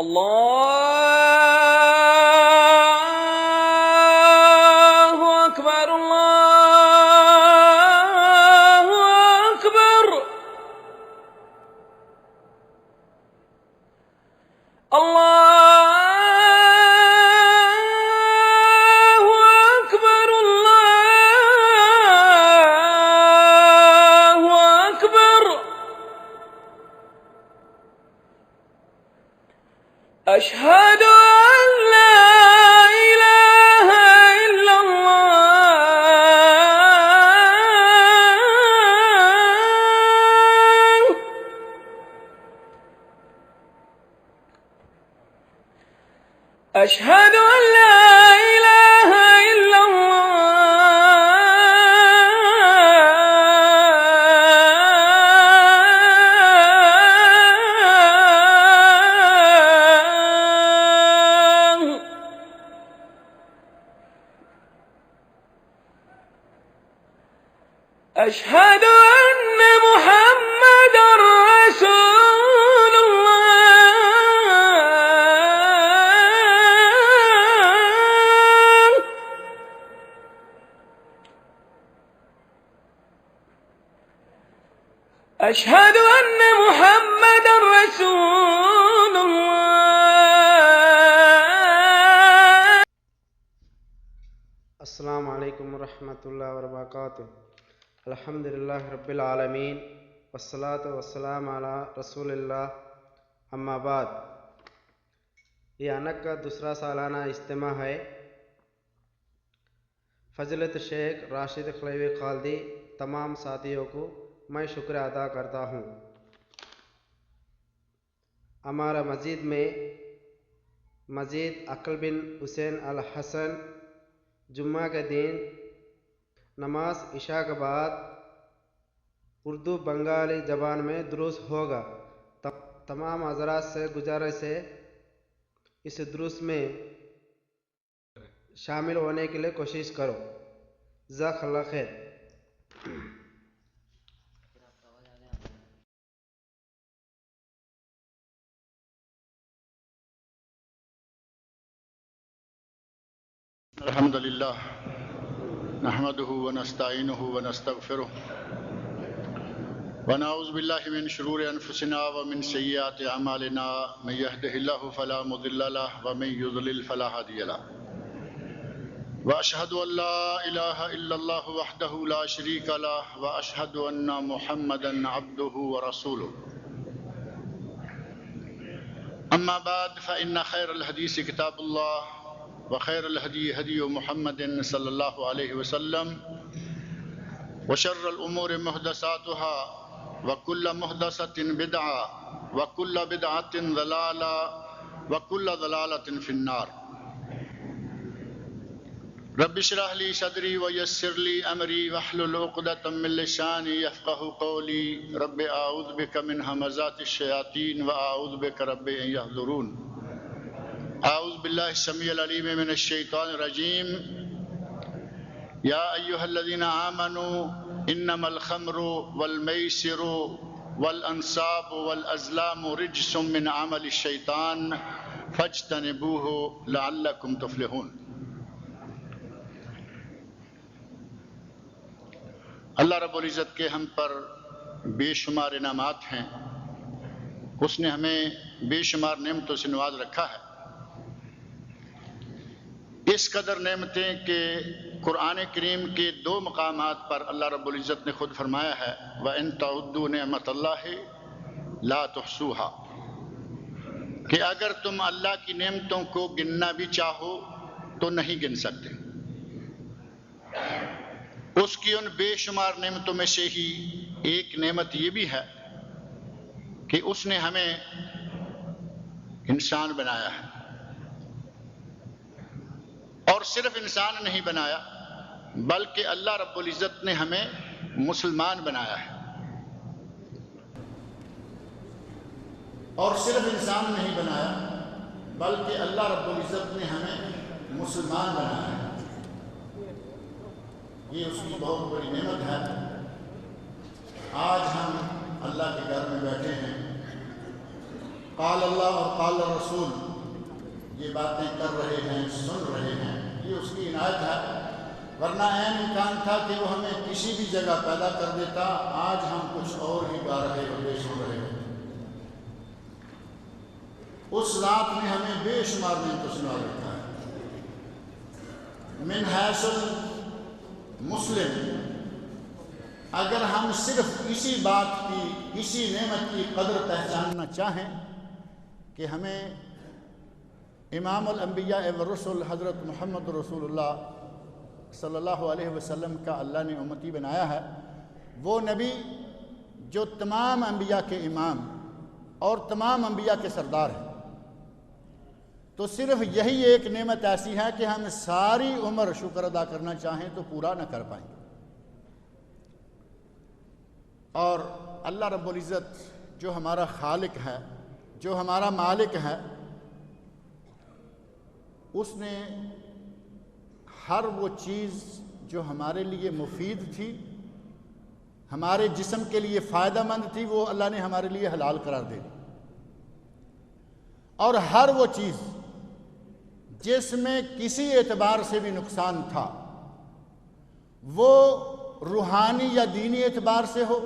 الله أكبر الله أكبر الله أكبر الله أكبر أشهد أن لا إله إلا الله أشهد أن لا إله إلا الله أشهد أن محمدا رسول الله أشهد أن محمدا رسول الله. السلام علیکم ورحمۃ اللہ وبرکاتہ. الحمد للہ رب العالمین والصلاة والسلام علی رسول اللہ. اما بعد، یہ انک کا دوسرا سالانہ اجتماع ہے. فضیلت شیخ راشد خلیوی خالدی تمام ساتھیوں کو میں شکر ادا کرتا ہوں. ہمارا مسجد میں مزید عقل بن حسین الحسن جمعہ کے دن نماز عشاء کے بعد اردو بنگالی زبان میں دروس ہوگا. تمام حضرات سے گزارش ہے اس دروس میں شامل ہونے کے لیے کوشش کرو. جزاک اللہ خیر. الحمد لله نحمده ونستعينه ونستغفره ونعوذ بالله من شرور أنفسنا ومن سيئات أعمالنا. من يهده الله فلا مضل له ومن يضلل فلا هادي له. وأشهد أن لا إله إلا الله وحده لا شريك له وأشهد أن محمدا عبده ورسوله. أما بعد، فإن خير الحديث كتاب الله وخير الهدي هدي محمد صلى الله عليه وسلم وشر الأمور محدثاتها وكل محدثة بدعة وكل بدعة ضلالة وكل ضلالة في النار. رب اشرح لي صدري ويسر لي أمري واحلل عقدة من لساني يفقهوا قولي. رب أعوذ بك من همزات الشياطين وأعوذ بك رب أن يحضرون. اعوذ باللہ السمیع العلیم من الشیطان الرجیم. یا ایہا الذین آمنوا انما الخمر والمیسر والانصاب والازلام رجس من عمل الشیطان فاجتنبوه لعلکم تفلحون. اللہ رب العزت کے ہم پر بے شمار انعامات ہیں. اس نے ہمیں بے شمار نعمتوں سے نواز رکھا ہے. اس قدر نعمتیں کہ قرآن کریم کے 2 مقامات پر اللہ رب العزت نے خود فرمایا ہے وَإِن تَعُدُّوا نِعْمَةَ اللَّهِ لَا تُحْصُوهَا، کہ اگر تم اللہ کی نعمتوں کو گننا بھی چاہو تو نہیں گن سکتے. اس کی ان بے شمار نعمتوں میں سے ہی ایک نعمت یہ بھی ہے کہ اس نے ہمیں انسان بنایا ہے. اور صرف انسان نہیں بنایا بلکہ اللہ رب العزت نے ہمیں مسلمان بنایا ہے. اور صرف انسان نہیں بنایا بلکہ اللہ رب العزت نے ہمیں مسلمان بنایا ہے. یہ اس کی بہت بڑی نعمت ہے. آج ہم اللہ کے گھر میں بیٹھے ہیں. قال اللہ اور قال رسول یہ باتیں کر رہے ہیں، سن رہے ہیں، یہ اس کی عنایت ہے، ورنہ عین امکان تھا کہ وہ ہمیں کسی بھی جگہ پیدا کر دیتا، آج ہم کچھ اور ہی گا رہے ہوتے، سن رہے ہوتے۔ اس ذات نے ہمیں بے شمار نعمتوں سے نواز رکھا ہے۔ من حیث مسلم، اگر ہم صرف اسی بات کی، اسی نعمت کی قدر پہچاننا چاہیں کہ ہمیں امام الانبیاء والرسل حضرت محمد رسول اللہ صلی اللہ علیہ وسلم کا اللہ نے امتی بنایا ہے، وہ نبی جو تمام انبیاء کے امام اور تمام انبیاء کے سردار ہیں، تو صرف یہی ایک نعمت ایسی ہے کہ ہم ساری عمر شکر ادا کرنا چاہیں تو پورا نہ کر پائیں گے۔ اور اللہ رب العزت جو ہمارا خالق ہے، جو ہمارا مالک ہے، اس نے ہر وہ چیز جو ہمارے لیے مفید تھی، ہمارے جسم کے لیے فائدہ مند تھی، وہ اللہ نے ہمارے لیے حلال قرار دے دی، اور ہر وہ چیز جس میں کسی اعتبار سے بھی نقصان تھا، وہ روحانی یا دینی اعتبار سے ہو،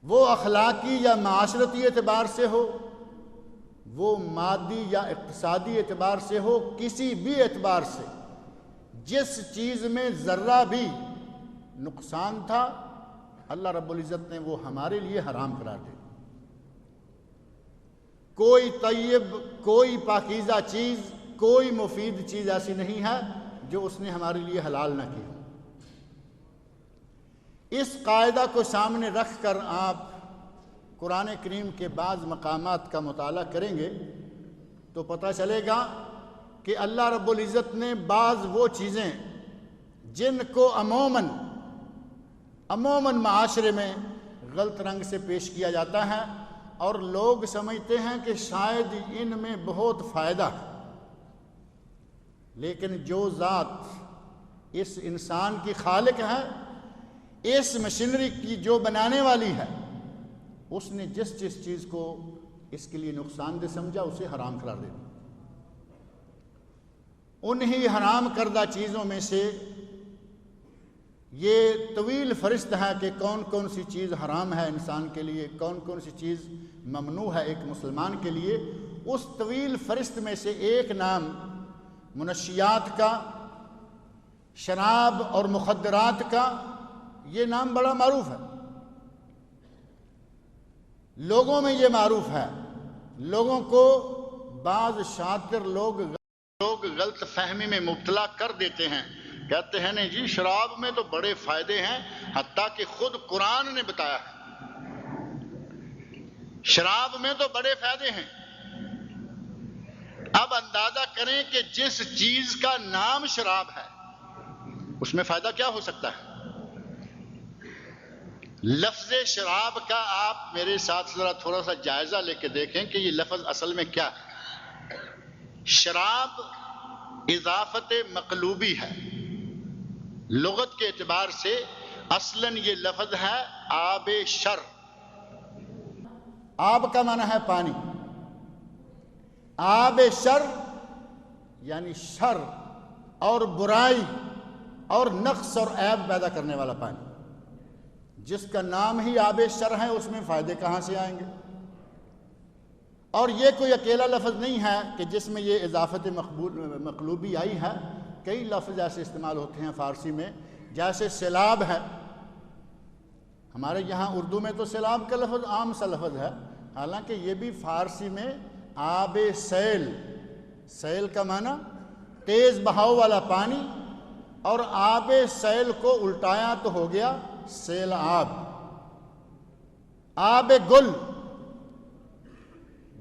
وہ اخلاقی یا معاشرتی اعتبار سے ہو، وہ مادی یا اقتصادی اعتبار سے ہو، کسی بھی اعتبار سے جس چیز میں ذرہ بھی نقصان تھا، اللہ رب العزت نے وہ ہمارے لیے حرام قرار دے۔ کوئی طیب، کوئی پاکیزہ چیز، کوئی مفید چیز ایسی نہیں ہے جو اس نے ہمارے لیے حلال نہ کی۔ اس قاعدہ کو سامنے رکھ کر آپ قرآن کریم کے بعض مقامات کا مطالعہ کریں گے تو پتہ چلے گا کہ اللہ رب العزت نے بعض وہ چیزیں جن کو عموماً معاشرے میں غلط رنگ سے پیش کیا جاتا ہے اور لوگ سمجھتے ہیں کہ شاید ان میں بہت فائدہ ہے، لیکن جو ذات اس انسان کی خالق ہے، اس مشینری کی جو بنانے والی ہے، اس نے جس چیز کو اس کے لیے نقصان دہ سمجھا اسے حرام قرار دے دیا۔ انہی حرام کردہ چیزوں میں سے یہ طویل فہرست ہے کہ کون کون سی چیز حرام ہے انسان کے لیے، کون کون سی چیز ممنوع ہے ایک مسلمان کے لیے۔ اس طویل فہرست میں سے ایک نام منشیات کا، شراب اور مخدرات کا، یہ نام بڑا معروف ہے، لوگوں میں یہ معروف ہے۔ لوگوں کو بعض شاطر لوگ غلط فہمی میں مبتلا کر دیتے ہیں، کہتے ہیں نہیں جی شراب میں تو بڑے فائدے ہیں، حتیٰ کہ خود قرآن نے بتایا ہے شراب میں تو بڑے فائدے ہیں۔ اب اندازہ کریں کہ جس چیز کا نام شراب ہے اس میں فائدہ کیا ہو سکتا ہے۔ لفظ شراب کا آپ میرے ساتھ ذرا تھوڑا سا جائزہ لے کے دیکھیں کہ یہ لفظ اصل میں کیا ہے۔ شراب اضافت مقلوبی ہے، لغت کے اعتبار سے اصلاً یہ لفظ ہے آب شر۔ آب کا معنی ہے پانی، آب شر یعنی شر اور برائی اور نقص اور عیب پیدا کرنے والا پانی۔ جس کا نام ہی آب شر ہے اس میں فائدے کہاں سے آئیں گے؟ اور یہ کوئی اکیلا لفظ نہیں ہے کہ جس میں یہ اضافت مقلوبی آئی ہے، کئی لفظ ایسے استعمال ہوتے ہیں فارسی میں، جیسے سیلاب ہے، ہمارے یہاں اردو میں تو سیلاب کا لفظ عام سا لفظ ہے، حالانکہ یہ بھی فارسی میں آب سیل، سیل کا معنی تیز بہاؤ والا پانی، اور آب سیل کو الٹایا تو ہو گیا سیل آب۔ آب گل،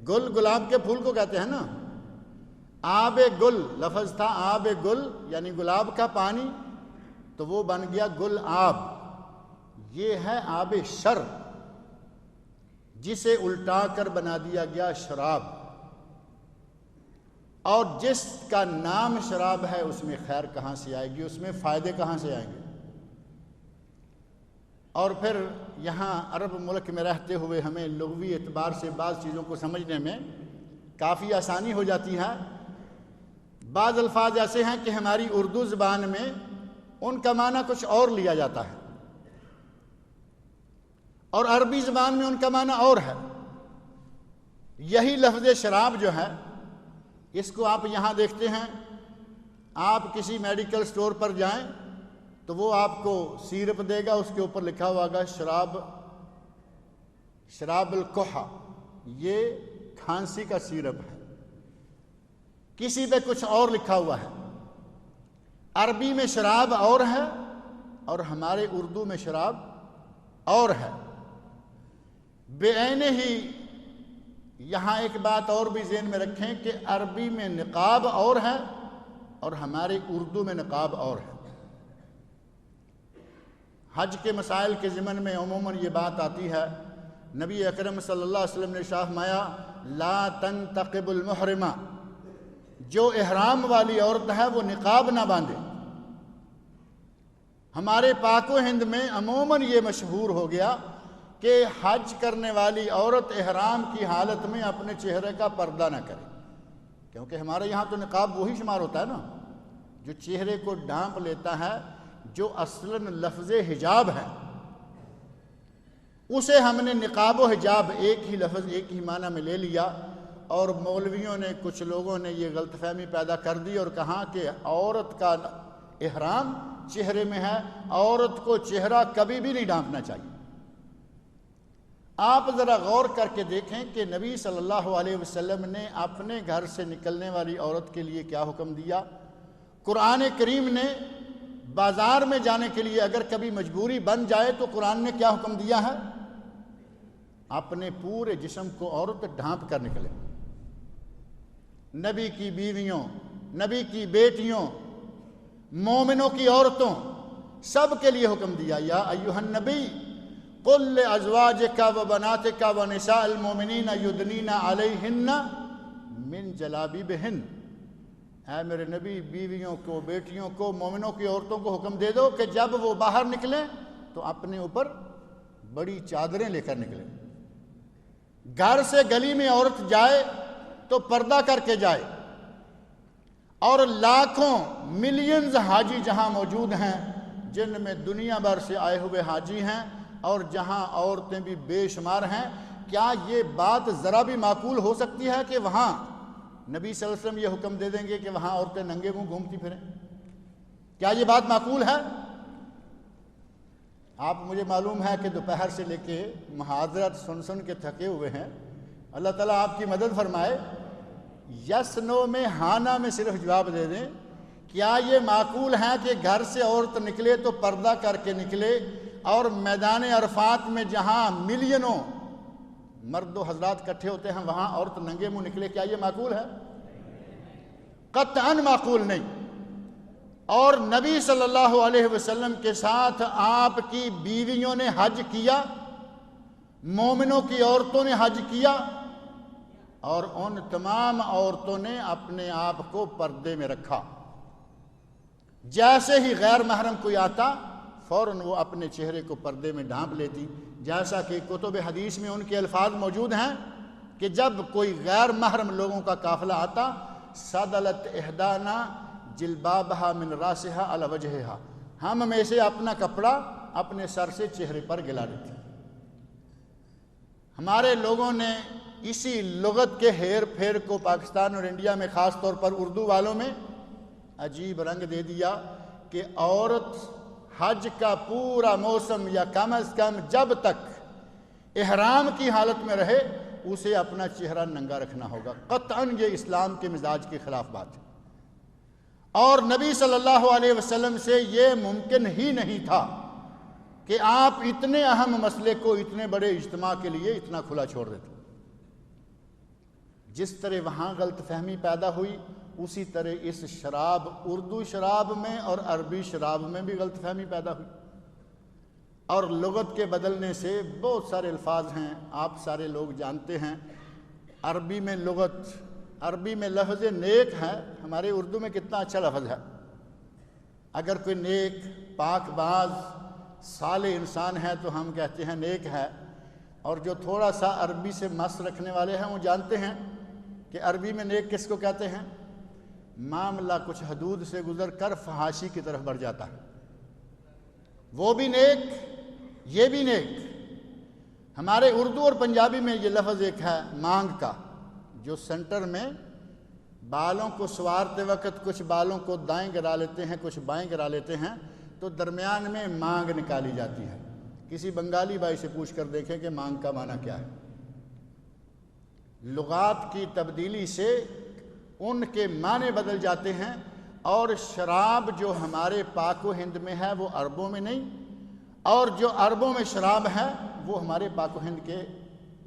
گل گلاب کے پھول کو کہتے ہیں نا، آب گل لفظ تھا آب گل یعنی گلاب کا پانی، تو وہ بن گیا گل آب۔ یہ ہے آب شر جسے الٹا کر بنا دیا گیا شراب، اور جس کا نام شراب ہے اس میں خیر کہاں سے آئے گی، اس میں فائدے کہاں سے آئیں گے؟ اور پھر یہاں عرب ملک میں رہتے ہوئے ہمیں لغوی اعتبار سے بعض چیزوں کو سمجھنے میں کافی آسانی ہو جاتی ہے۔ بعض الفاظ ایسے ہیں کہ ہماری اردو زبان میں ان کا معنی کچھ اور لیا جاتا ہے اور عربی زبان میں ان کا معنی اور ہے۔ یہی لفظ شراب جو ہے، اس کو آپ یہاں دیکھتے ہیں، آپ کسی میڈیکل سٹور پر جائیں تو وہ آپ کو سیرپ دے گا، اس کے اوپر لکھا ہوا ہوگا شراب الکحہ، یہ کھانسی کا سیرپ ہے، کسی پہ کچھ اور لکھا ہوا ہے۔ عربی میں شراب اور ہے اور ہمارے اردو میں شراب اور ہے۔ بعینہ ہی یہاں ایک بات اور بھی ذہن میں رکھیں کہ عربی میں نقاب اور ہے اور ہمارے اردو میں نقاب اور ہے۔ حج کے مسائل کے ضمن میں عموماً یہ بات آتی ہے، نبی اکرم صلی اللہ علیہ وسلم نے ارشاد فرمایا لا تنتقب المحرمہ، جو احرام والی عورت ہے وہ نقاب نہ باندھے۔ ہمارے پاک و ہند میں عموماً یہ مشہور ہو گیا کہ حج کرنے والی عورت احرام کی حالت میں اپنے چہرے کا پردہ نہ کرے، کیونکہ ہمارے یہاں تو نقاب وہی شمار ہوتا ہے نا جو چہرے کو ڈھانپ لیتا ہے، جو اصلاً لفظ حجاب ہے، اسے ہم نے نقاب و حجاب ایک ہی لفظ ایک ہی معنی میں لے لیا، اور مولویوں نے کچھ لوگوں نے یہ غلط فہمی پیدا کر دی اور کہا کہ عورت کا احرام چہرے میں ہے، عورت کو چہرہ کبھی بھی نہیں ڈھانپنا چاہیے۔ آپ ذرا غور کر کے دیکھیں کہ نبی صلی اللہ علیہ وسلم نے اپنے گھر سے نکلنے والی عورت کے لیے کیا حکم دیا۔ قرآن کریم نے بازار میں جانے کے لیے اگر کبھی مجبوری بن جائے تو قرآن نے کیا حکم دیا ہے؟ اپنے پورے جسم کو عورت ڈھانپ کر نکلے۔ نبی کی بیویوں، نبی کی بیٹیوں، مومنوں کی عورتوں، سب کے لیے حکم دیا یا ایھا النبی قل لازواجک وبناتک ونساء المؤمنین یدنین علیہن من جلابیبہن، اے میرے نبی بیویوں کو، بیٹیوں کو، مومنوں کی عورتوں کو حکم دے دو کہ جب وہ باہر نکلیں تو اپنے اوپر بڑی چادریں لے کر نکلیں۔ گھر سے گلی میں عورت جائے تو پردہ کر کے جائے، اور لاکھوں ملینز حاجی جہاں موجود ہیں جن میں دنیا بھر سے آئے ہوئے حاجی ہیں اور جہاں عورتیں بھی بے شمار ہیں، کیا یہ بات ذرا بھی معقول ہو سکتی ہے کہ وہاں نبی صلی اللہ علیہ وسلم یہ حکم دے دیں گے کہ وہاں عورتیں ننگے منہ گھومتی پھریں؟ کیا یہ بات معقول ہے؟ آپ مجھے معلوم ہے کہ دوپہر سے لے کے محاضرت سن کے تھکے ہوئے ہیں، اللہ تعالیٰ آپ کی مدد فرمائے۔ یس نو میں ہانا میں صرف جواب دے دیں، کیا یہ معقول ہے کہ گھر سے عورت نکلے تو پردہ کر کے نکلے اور میدان عرفات میں جہاں ملینوں مرد و حضرات کٹھے ہوتے ہیں وہاں عورت ننگے منہ نکلے؟ کیا یہ معقول ہے؟ قطعاً معقول نہیں۔ اور نبی صلی اللہ علیہ وسلم کے ساتھ آپ کی بیویوں نے حج کیا، مومنوں کی عورتوں نے حج کیا، اور ان تمام عورتوں نے اپنے آپ کو پردے میں رکھا۔ جیسے ہی غیر محرم کوئی آتا فوراً وہ اپنے چہرے کو پردے میں ڈھانپ لیتی، جیسا کہ کتب حدیث میں ان کے الفاظ موجود ہیں کہ جب کوئی غیر محرم لوگوں کا قافلہ آتا سدلت احدانا جلبابہا من راسہا علی وجہہا، ہم میں سے اپنا کپڑا اپنے سر سے چہرے پر گلا دیتے۔ ہمارے لوگوں نے اسی لغت کے ہیر پھیر کو پاکستان اور انڈیا میں خاص طور پر اردو والوں میں عجیب رنگ دے دیا کہ عورت حج کا پورا موسم یا کم از کم جب تک احرام کی حالت میں رہے اسے اپنا چہرہ ننگا رکھنا ہوگا۔ قطعاً یہ اسلام کے مزاج کے خلاف بات ہے، اور نبی صلی اللہ علیہ وسلم سے یہ ممکن ہی نہیں تھا کہ آپ اتنے اہم مسئلے کو اتنے بڑے اجتماع کے لیے اتنا کھلا چھوڑ دیتے۔ جس طرح وہاں غلط فہمی پیدا ہوئی اسی طرح اس شراب، اردو شراب میں اور عربی شراب میں بھی غلط فہمی پیدا ہوئی، اور لغت کے بدلنے سے بہت سارے الفاظ ہیں آپ سارے لوگ جانتے ہیں۔ عربی میں عربی میں لفظ نیک ہے، ہمارے اردو میں کتنا اچھا لفظ ہے۔ اگر کوئی نیک، پاک باز، صالح انسان ہے تو ہم کہتے ہیں نیک ہے، اور جو تھوڑا سا عربی سے مس رکھنے والے ہیں وہ جانتے ہیں کہ عربی میں نیک کس کو کہتے ہیں؟ معاملہ کچھ حدود سے گزر کر فحاشی کی طرف بڑھ جاتا ہے، وہ بھی نیک، یہ بھی نیک۔ ہمارے اردو اور پنجابی میں یہ لفظ ایک ہے مانگ کا، جو سینٹر میں بالوں کو سوارتے وقت کچھ بالوں کو دائیں گرا لیتے ہیں، کچھ بائیں گرا لیتے ہیں، تو درمیان میں مانگ نکالی جاتی ہے۔ کسی بنگالی بھائی سے پوچھ کر دیکھیں کہ مانگ کا معنی کیا ہے۔ لغات کی تبدیلی سے ان کے معنی بدل جاتے ہیں، اور شراب جو ہمارے پاک و ہند میں ہے وہ عربوں میں نہیں، اور جو عربوں میں شراب ہے وہ ہمارے پاک و ہند کے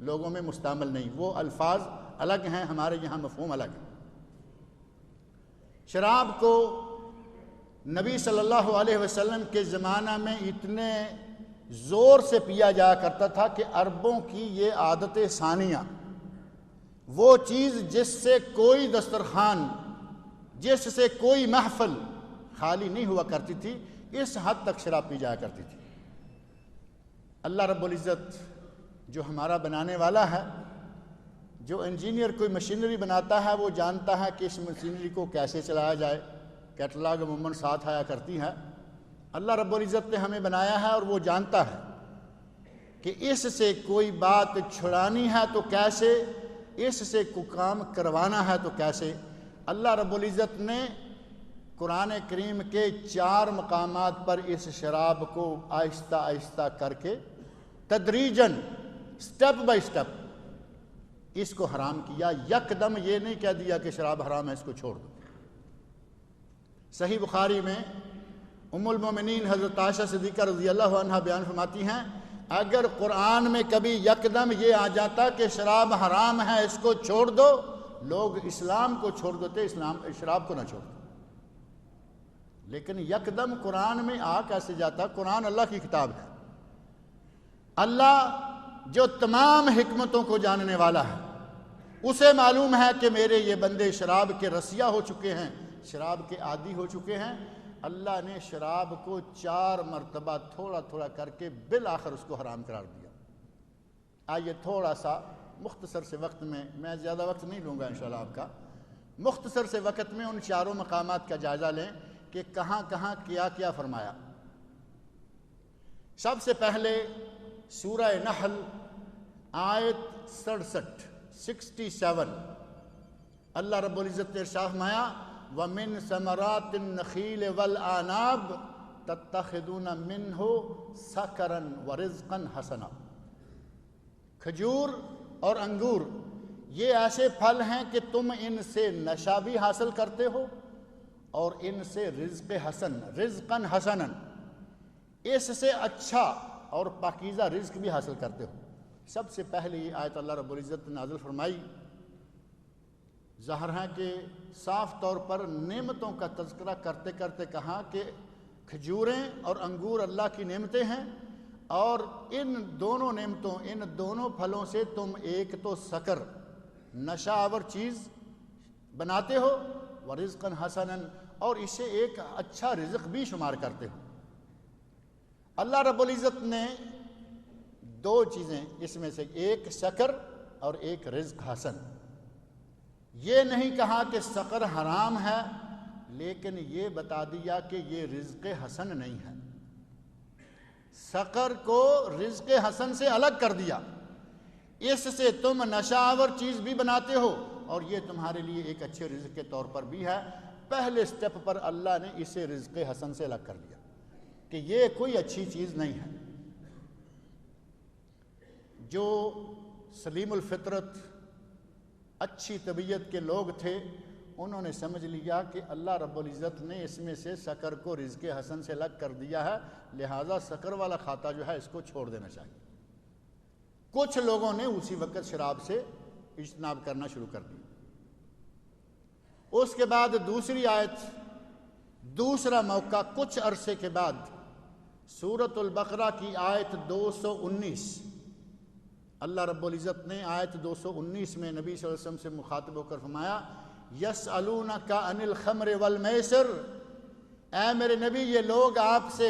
لوگوں میں مستعمل نہیں، وہ الفاظ الگ ہیں، ہمارے یہاں مفہوم الگ ہے۔ شراب کو نبی صلی اللہ علیہ وسلم کے زمانہ میں اتنے زور سے پیا جایا کرتا تھا کہ عربوں کی یہ عادت ثانیہ، وہ چیز جس سے کوئی دسترخوان، جس سے کوئی محفل خالی نہیں ہوا کرتی تھی، اس حد تک شراب پی جایا کرتی تھی۔ اللہ رب العزت جو ہمارا بنانے والا ہے، جو انجینئر کوئی مشینری بناتا ہے وہ جانتا ہے کہ اس مشینری کو کیسے چلایا جائے، کیٹلاگ عموماً ساتھ آیا کرتی ہے۔ اللہ رب العزت نے ہمیں بنایا ہے اور وہ جانتا ہے کہ اس سے کوئی بات چھڑانی ہے تو کیسے، اس سے کوئی کام کروانا ہے تو کیسے۔ اللہ رب العزت نے قرآن کریم کے 4 مقامات پر اس شراب کو آہستہ آہستہ کر کے تدریجاً، سٹیپ بائی سٹیپ اس کو حرام کیا۔ یکدم یہ نہیں کہہ دیا کہ شراب حرام ہے اس کو چھوڑ دو۔ صحیح بخاری میں ام المومنین حضرت عائشہ صدیقہ رضی اللہ عنہ بیان فرماتی ہیں، اگر قرآن میں کبھی یکدم یہ آ جاتا کہ شراب حرام ہے اس کو چھوڑ دو، لوگ اسلام کو چھوڑ دیتے، شراب کو نہ چھوڑ دو۔ لیکن یکدم قرآن میں آ کیسے جاتا؟ قرآن اللہ کی کتاب ہے، اللہ جو تمام حکمتوں کو جاننے والا ہے، اسے معلوم ہے کہ میرے یہ بندے شراب کے رسیا ہو چکے ہیں، شراب کے عادی ہو چکے ہیں۔ اللہ نے شراب کو 4 مرتبہ تھوڑا تھوڑا کر کے بالآخر اس کو حرام قرار دیا۔ آئیے تھوڑا سا مختصر سے وقت میں زیادہ وقت نہیں لوں گا انشاءاللہ آپ کا، مختصر سے وقت میں ان 4 مقامات کا جائزہ لیں کہ کہاں کہاں کیا کیا فرمایا۔ سب سے پہلے سورہ نحل آیت 67 اللہ رب العزت نے ارشاد فرمایا، وَمِن ثَمَرَاتِ النَّخِيلِ وَالْأَعْنَابِ تَتَّخِذُونَ مِنْهُ سَكَرًا وَرِزْقًا حَسَنًا۔ کھجور اور انگور یہ ایسے پھل ہیں کہ تم ان سے نشہ بھی حاصل کرتے ہو اور ان سے رزق حسن، رزقاً حسناً، اس سے اچھا اور پاکیزہ رزق بھی حاصل کرتے ہو۔ سب سے پہلے یہ آیت اللہ رب العزت نے نازل فرمائی، ظاہر ہے کہ صاف طور پر نعمتوں کا تذکرہ کرتے کرتے کہا کہ کھجوریں اور انگور اللہ کی نعمتیں ہیں، اور ان دونوں نعمتوں، ان دونوں پھلوں سے تم ایک تو سکر، نشہ آور چیز بناتے ہو، ورزقاً حسناً، اور اسے ایک اچھا رزق بھی شمار کرتے ہو۔ اللہ رب العزت نے 2 چیزیں اس میں سے، ایک سکر اور ایک رزق حسن۔ یہ نہیں کہا کہ سکر حرام ہے، لیکن یہ بتا دیا کہ یہ رزق حسن نہیں ہے۔ سکر کو رزق حسن سے الگ کر دیا، اس سے تم نشہ آور چیز بھی بناتے ہو اور یہ تمہارے لیے ایک اچھے رزق کے طور پر بھی ہے۔ پہلے سٹیپ پر اللہ نے اسے رزق حسن سے الگ کر دیا کہ یہ کوئی اچھی چیز نہیں ہے۔ جو سلیم الفطرت، اچھی طبیعت کے لوگ تھے، انہوں نے سمجھ لیا کہ اللہ رب العزت نے اس میں سے سکر کو رزق حسن سے الگ کر دیا ہے، لہٰذا سکر والا کھاتا جو ہے اس کو چھوڑ دینا چاہیے۔ کچھ لوگوں نے اسی وقت شراب سے اجتناب کرنا شروع کر دیا۔ اس کے بعد دوسری آیت، دوسرا موقع، کچھ عرصے کے بعد سورۃ البقرہ کی آیت 219، اللہ رب العزت نے آیت 219 میں نبی صلی اللہ علیہ وسلم سے مخاطب ہو کر فرمایا، یسألونک عن الخمر والمیسر، اے میرے نبی یہ لوگ آپ سے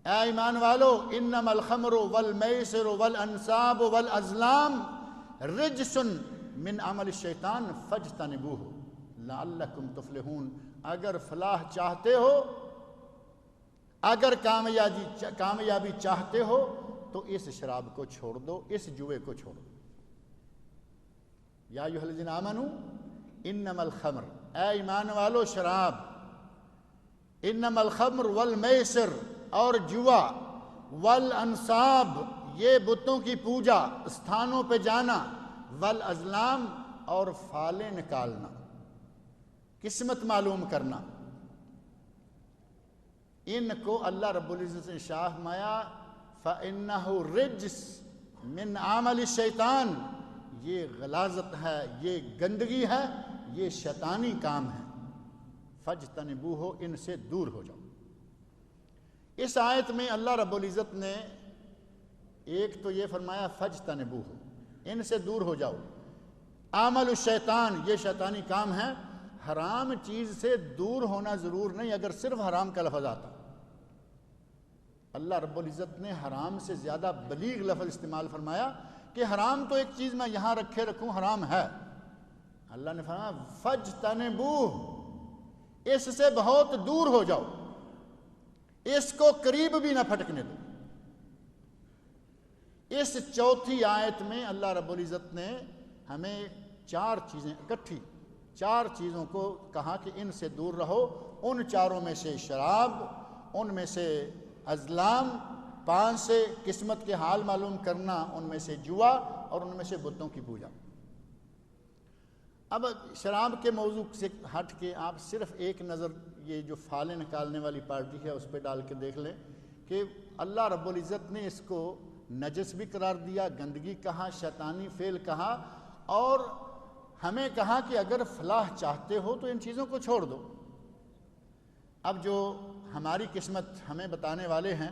اے ایمان والو انما الخمر والمیسر والانصاب والازلام رجس من عمل الشیطان فاجتنبوہ لعلکم تفلحون. اگر فلاح چاہتے ہو، اگر کامیابی چاہتے ہو تو اس شراب کو چھوڑ دو، اس جوئے کو چھوڑ دو. یا ایھا الذین آمنوا انما الخمر، اے ایمان والو شراب، انما الخمر والمیسر اور جوا، والانصاب یہ بتوں کی پوجا، استھانوں پہ جانا، والازلام اور فالیں نکالنا، قسمت معلوم کرنا، ان کو اللہ رب العزت نے شاہ مایا فَإِنَّهُ رِجْسٌ مِّنْ عَمَلِ الشَّيْطَانِ، یہ غلاظت ہے، یہ گندگی ہے، یہ شیطانی کام ہے. فَاجْتَنِبُوهُ، ان سے دور ہو جاؤ. اس آیت میں اللہ رب العزت نے ایک تو یہ فرمایا فَاجْتَنِبُوهُ، ان سے دور ہو جاؤ. عمل الشیطان، یہ شیطانی کام ہے. حرام چیز سے دور ہونا ضرور نہیں اگر صرف حرام کا لفظ آتا. اللہ رب العزت نے حرام سے زیادہ بلیغ لفظ استعمال فرمایا کہ حرام تو ایک چیز میں یہاں رکھے رکھوں حرام ہے. اللہ نے فرمایا فَاجْتَنِبُوهُ، اس سے بہت دور ہو جاؤ، اس کو قریب بھی نہ پھٹکنے دو. اس چوتھی آیت میں اللہ رب العزت نے ہمیں چار چیزیں اکٹھی، چار چیزوں کو کہا کہ ان سے دور رہو. ان چاروں میں سے شراب، ان میں سے ازلام، 5 سے قسمت کے حال معلوم کرنا، ان میں سے جوا، اور ان میں سے بتوں کی پوجا. اب شراب کے موضوع سے ہٹ کے آپ صرف ایک نظر یہ جو فالیں نکالنے والی پارٹی ہے اس پہ ڈال کے دیکھ لیں کہ اللہ رب العزت نے اس کو نجس بھی قرار دیا، گندگی کہا، شیطانی فعل کہا، اور ہمیں کہا کہ اگر فلاح چاہتے ہو تو ان چیزوں کو چھوڑ دو. اب جو ہماری قسمت ہمیں بتانے والے ہیں،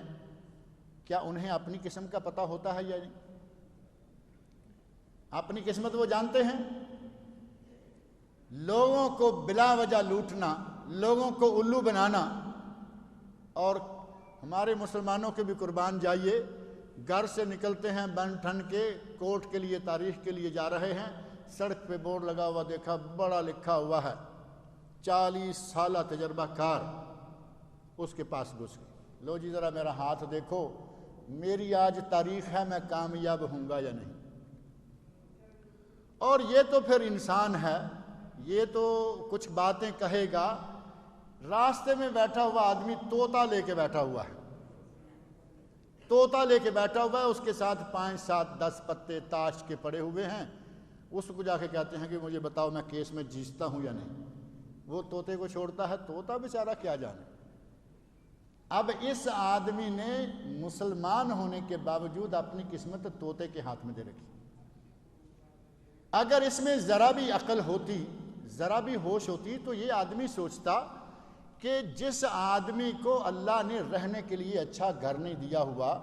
کیا انہیں اپنی قسم کا پتہ ہوتا ہے یا نہیں؟ اپنی قسمت وہ جانتے ہیں؟ لوگوں کو بلا وجہ لوٹنا، لوگوں کو الو بنانا. اور ہمارے مسلمانوں کے بھی قربان جائیے، گھر سے نکلتے ہیں بن ٹھن کے، کورٹ کے لیے، تاریخ کے لیے جا رہے ہیں، سڑک پہ بورڈ لگا ہوا دیکھا، بڑا لکھا ہوا ہے 40 سالہ تجربہ کار. اس کے پاس گھس گئے، لو جی ذرا میرا ہاتھ دیکھو، میری آج تاریخ ہے، میں کامیاب ہوں گا یا نہیں. اور یہ تو پھر انسان ہے، یہ تو کچھ باتیں کہے گا. راستے میں بیٹھا ہوا آدمی طوطا لے کے بیٹھا ہوا ہے، طوطا لے کے بیٹھا ہوا ہے، اس کے ساتھ 5 7 10 پتے تاش کے پڑے ہوئے ہیں. اس کو جا کے کہتے ہیں کہ مجھے بتاؤ میں کیس میں جیتتا ہوں یا نہیں. وہ طوطے کو چھوڑتا ہے، طوطا بیچارہ کیا جانے. اب اس آدمی نے مسلمان ہونے کے باوجود اپنی قسمت طوطے کے ہاتھ میں دے رکھی. اگر اس میں ذرا بھی عقل ہوتی، ذرا بھی ہوش ہوتی، تو یہ آدمی سوچتا کہ جس آدمی کو اللہ نے رہنے کے لیے اچھا گھر نہیں دیا ہوا،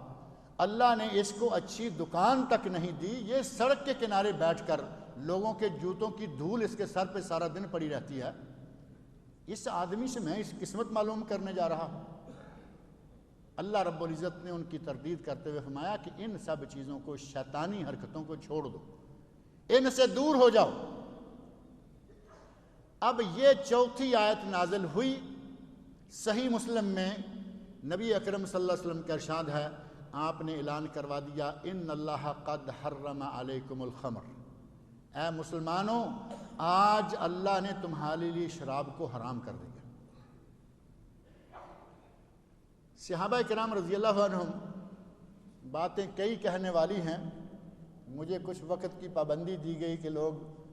اللہ نے اس کو اچھی دکان تک نہیں دی، یہ سڑک کے کنارے بیٹھ کر لوگوں کے جوتوں کی دھول اس کے سر پہ سارا دن پڑی رہتی ہے، اس آدمی سے میں اس قسمت معلوم کرنے جا رہا ہوں. اللہ رب العزت نے ان کی تردید کرتے ہوئے فرمایا کہ ان سب چیزوں کو، شیطانی حرکتوں کو چھوڑ دو، ان سے دور ہو جاؤ. اب یہ چوتھی آیت نازل ہوئی. صحیح مسلم میں نبی اکرم صلی اللہ علیہ وسلم کا ارشاد ہے، آپ نے اعلان کروا دیا ان اللہ قد حرم علیکم الخمر، اے مسلمانوں آج اللہ نے تمہارے لیے شراب کو حرام کر دیا. صحابہ کرام رضی اللہ عنہم باتیں کئی کہنے والی ہیں، مجھے کچھ وقت کی پابندی دی گئی کہ لوگ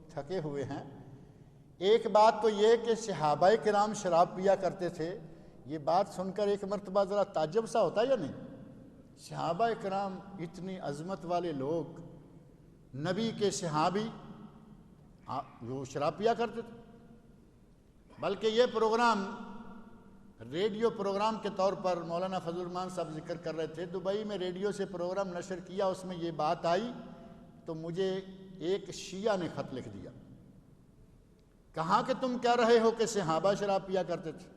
تھکے ہوئے ہیں. ایک بات تو یہ کہ صحابہ کرام شراب پیا کرتے تھے، یہ بات سن کر ایک مرتبہ ذرا تعجب سا ہوتا ہے یا نہیں؟ صحابہ کرام اتنی عظمت والے لوگ، نبی کے صحابی، وہ شراب پیا کرتے تھے. بلکہ یہ پروگرام ریڈیو پروگرام کے طور پر مولانا فضل الرحمان صاحب ذکر کر رہے تھے، دبئی میں ریڈیو سے پروگرام نشر کیا، اس میں یہ بات آئی تو مجھے ایک شیعہ نے خط لکھ دیا، کہا کہ تم کہہ رہے ہو کہ صحابہ شراب پیا کرتے تھے،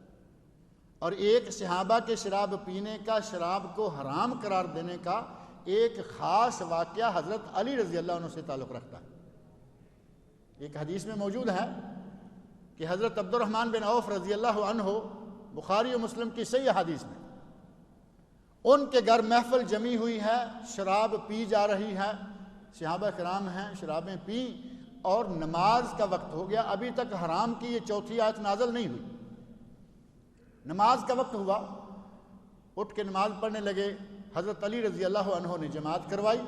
اور ایک صحابہ کے شراب پینے کا، شراب کو حرام قرار دینے کا ایک خاص واقعہ حضرت علی رضی اللہ عنہ سے تعلق رکھتا ہے۔ ایک حدیث میں موجود ہے کہ حضرت عبد الرحمن بن عوف رضی اللہ عنہ، بخاری و مسلم کی صحیح حدیث میں، ان کے گھر محفل جمی ہوئی ہے، شراب پی جا رہی ہے، صحابہ کرام ہیں، شرابیں پی اور نماز کا وقت ہو گیا، ابھی تک حرام کی یہ چوتھی آیت نازل نہیں ہوئی، نماز کا وقت ہوا، اٹھ کے نماز پڑھنے لگے۔ حضرت علی رضی اللہ عنہ نے جماعت کروائی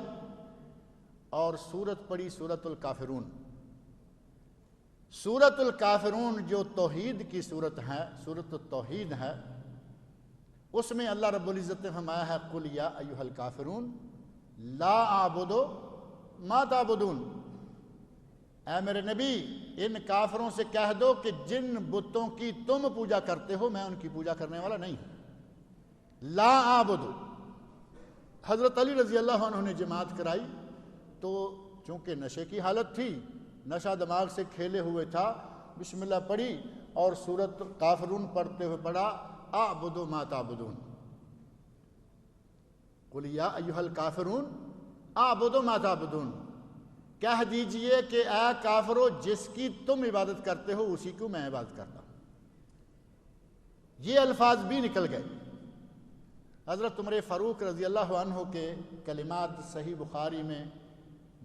اور سورت پڑھی، سورت الکافرون۔ سورت الکافرون جو توحید کی صورت ہے، سورت التوحید ہے، اس میں اللہ رب العزت نے فرمایا ہے قُلْ يَا أَيُّهَا الْكَافِرُونَ لَا أَعْبُدُ مَا تَعْبُدُونَ، اے میرے نبی ان کافروں سے کہہ دو کہ جن بتوں کی تم پوجا کرتے ہو میں ان کی پوجا کرنے والا نہیں ہوں۔ لا أعبد۔ حضرت علی رضی اللہ عنہ نے جماعت کرائی تو چونکہ نشے کی حالت تھی، نشہ دماغ سے کھیلے ہوئے تھا، بسم اللہ پڑھی اور سورت کافرون پڑھتے ہوئے پڑھا اعبد ما تعبدون، قل یا ایھا الکافرون اعبد ما تعبدون، کہہ دیجئے کہ اے کافرو جس کی تم عبادت کرتے ہو اسی کو میں عبادت کرتا ہوں۔ یہ الفاظ بھی نکل گئے۔ حضرت عمر فاروق رضی اللہ عنہ کے کلمات صحیح بخاری میں،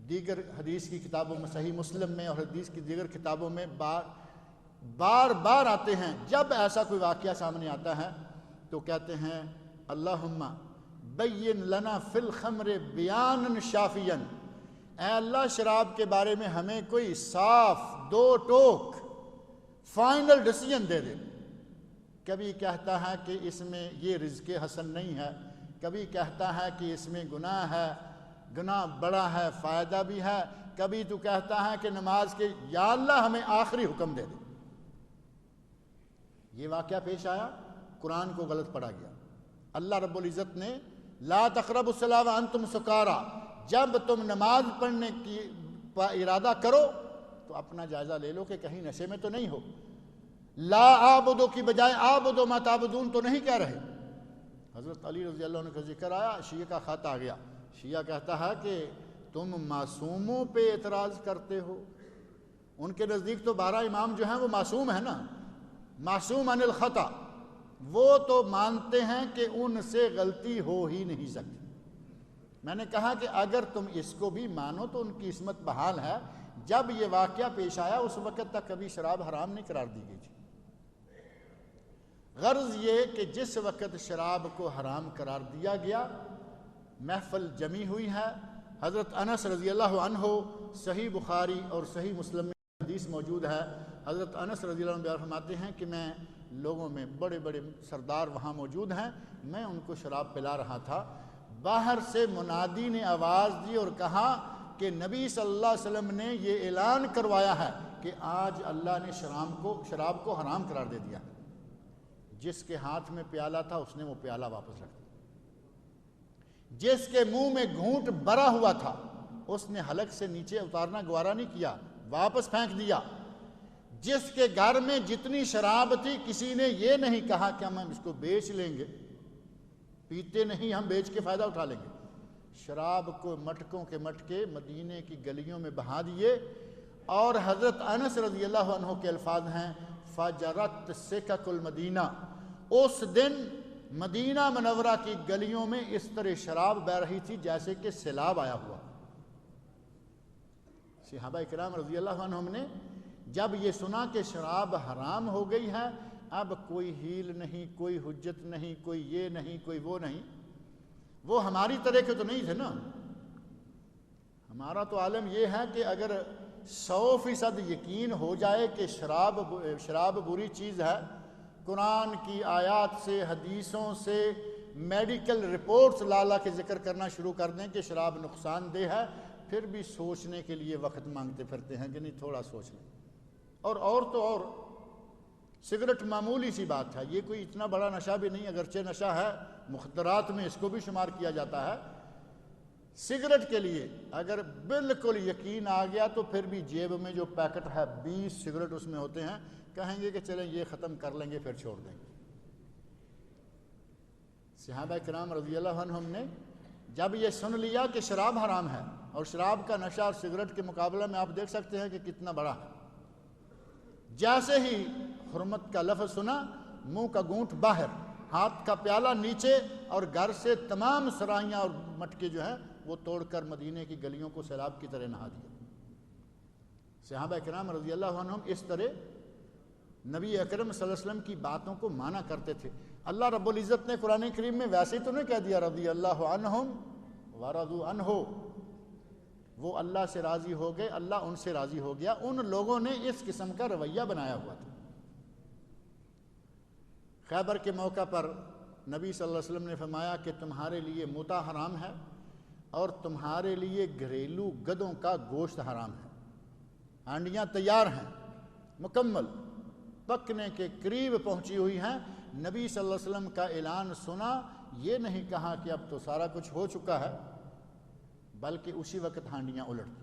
دیگر حدیث کی کتابوں میں، صحیح مسلم میں اور حدیث کی دیگر کتابوں میں بار بار آتے ہیں۔ جب ایسا کوئی واقعہ سامنے آتا ہے تو کہتے ہیں اللہم بین لنا فی الخمر بیانا شافیا، اے اللہ شراب کے بارے میں ہمیں کوئی صاف دو ٹوک فائنل ڈیسیژن دے دے۔ کبھی کہتا ہے کہ اس میں یہ رزق حسن نہیں ہے، کبھی کہتا ہے کہ اس میں گناہ ہے، گناہ بڑا ہے، فائدہ بھی ہے، کبھی تو کہتا ہے کہ نماز کے یا اللہ ہمیں آخری حکم دے دے۔ یہ واقعہ پیش آیا، قرآن کو غلط پڑھا گیا۔ اللہ رب العزت نے لا تقربوا الصلاۃ وانتم سکارا، جب تم نماز پڑھنے کی ارادہ کرو تو اپنا جائزہ لے لو کہ کہیں نشے میں تو نہیں ہو۔ لا اعبدو کی بجائے اعبدو ما تعبدون تو نہیں کہہ رہے۔ حضرت علی رضی اللہ عنہ کا ذکر آیا، شیعہ کا خط آ گیا۔ شیعہ کہتا ہے کہ تم معصوموں پہ اعتراض کرتے ہو۔ ان کے نزدیک تو 12 امام جو ہیں وہ معصوم ہیں نا، معصوم عن الخطا، وہ تو مانتے ہیں کہ ان سے غلطی ہو ہی نہیں سکتی۔ میں نے کہا کہ اگر تم اس کو بھی مانو تو ان کی عصمت بحال ہے۔ جب یہ واقعہ پیش آیا اس وقت تک کبھی شراب حرام نہیں قرار دی گئی تھی۔ غرض یہ کہ جس وقت شراب کو حرام قرار دیا گیا، محفل جمی ہوئی ہے۔ حضرت انس رضی اللہ عنہ، صحیح بخاری اور صحیح مسلم میں حدیث موجود ہے، حضرت انس رضی اللہ عنہ بیان فرماتے ہیں کہ میں لوگوں میں بڑے بڑے سردار وہاں موجود ہیں، میں ان کو شراب پلا رہا تھا، باہر سے منادی نے آواز دی اور کہا کہ نبی صلی اللہ علیہ وسلم نے یہ اعلان کروایا ہے کہ آج اللہ نے شراب کو حرام قرار دے دیا۔ جس کے ہاتھ میں پیالہ تھا اس نے وہ پیالہ واپس رکھ دیا، جس کے منہ میں گھونٹ بھرا ہوا تھا اس نے حلق سے نیچے اتارنا گوارا نہیں کیا، واپس پھینک دیا۔ جس کے گھر میں جتنی شراب تھی کسی نے یہ نہیں کہا کہ ہم اس کو بیچ لیں گے، پیتے نہیں ہم بیچ کے فائدہ اٹھا لیں گے۔ شراب کو مٹکوں کے مٹکے مدینے کی گلیوں میں بہا دیے، اور حضرت انس رضی اللہ عنہ کے الفاظ ہیں فجرت سکک المدینہ، اس دن مدینہ منورہ کی گلیوں میں اس طرح شراب بہ رہی تھی جیسے کہ سیلاب آیا ہوا۔ صحابہ کرام رضی اللہ عنہم نے جب یہ سنا کہ شراب حرام ہو گئی ہے، اب کوئی ہیل نہیں، کوئی حجت نہیں، کوئی یہ نہیں، کوئی وہ نہیں۔ وہ ہماری طرح کے تو نہیں تھے نا۔ ہمارا تو عالم یہ ہے کہ اگر 100% یقین ہو جائے کہ شراب بری چیز ہے، قرآن کی آیات سے، حدیثوں سے، میڈیکل رپورٹس لا کے ذکر کرنا شروع کر دیں کہ شراب نقصان دہ ہے، پھر بھی سوچنے کے لیے وقت مانگتے پھرتے ہیں کہ نہیں تھوڑا سوچ لیں۔ اور تو اور سگریٹ معمولی سی بات ہے، یہ کوئی اتنا بڑا نشہ بھی نہیں، اگرچہ نشہ ہے، مخدرات میں اس کو بھی شمار کیا جاتا ہے۔ سگریٹ کے لیے اگر بالکل یقین آ گیا تو پھر بھی جیب میں جو پیکٹ ہے 20 سگریٹ اس میں ہوتے ہیں، کہیں گے کہ چلیں یہ ختم کر لیں گے پھر چھوڑ دیں گے۔ صحابہ کرام رضی اللہ عنہم نے جب یہ سن لیا کہ شراب حرام ہے، اور شراب کا نشہ اور سگریٹ کے مقابلے میں آپ دیکھ سکتے ہیں کہ کتنا بڑا ہے، جیسے ہی حرمت کا لفظ سنا، منہ کا گونٹ باہر، ہاتھ کا پیالہ نیچے، اور گھر سے تمام سرائیاں اور مٹکے جو ہیں وہ توڑ کر مدینے کی گلیوں کو سیلاب کی طرح نہا دیا۔ صحابہ کرام رضی اللہ عنہم اس طرح نبی اکرم صلی اللہ علیہ وسلم کی باتوں کو مانا کرتے تھے۔ اللہ رب العزت نے قرآن کریم میں ویسے تو نہیں کہہ دیا رضی اللہ عنہم ورضوا عنہ، وہ اللہ سے راضی ہو گئے، اللہ ان سے راضی ہو گیا، ان لوگوں نے اس قسم کا رویہ بنایا ہوا تھا۔ خیبر کے موقع پر نبی صلی اللہ علیہ وسلم نے فرمایا کہ تمہارے لیے متع حرام ہے اور تمہارے لیے گھریلو گدوں کا گوشت حرام ہے۔ ہانڈیاں تیار ہیں، مکمل پکنے کے قریب پہنچی ہوئی ہیں۔ نبی صلی اللہ علیہ وسلم کا اعلان سنا، یہ نہیں کہا کہ اب تو سارا کچھ ہو چکا ہے، بلکہ اسی وقت ہانڈیاں الٹ دی،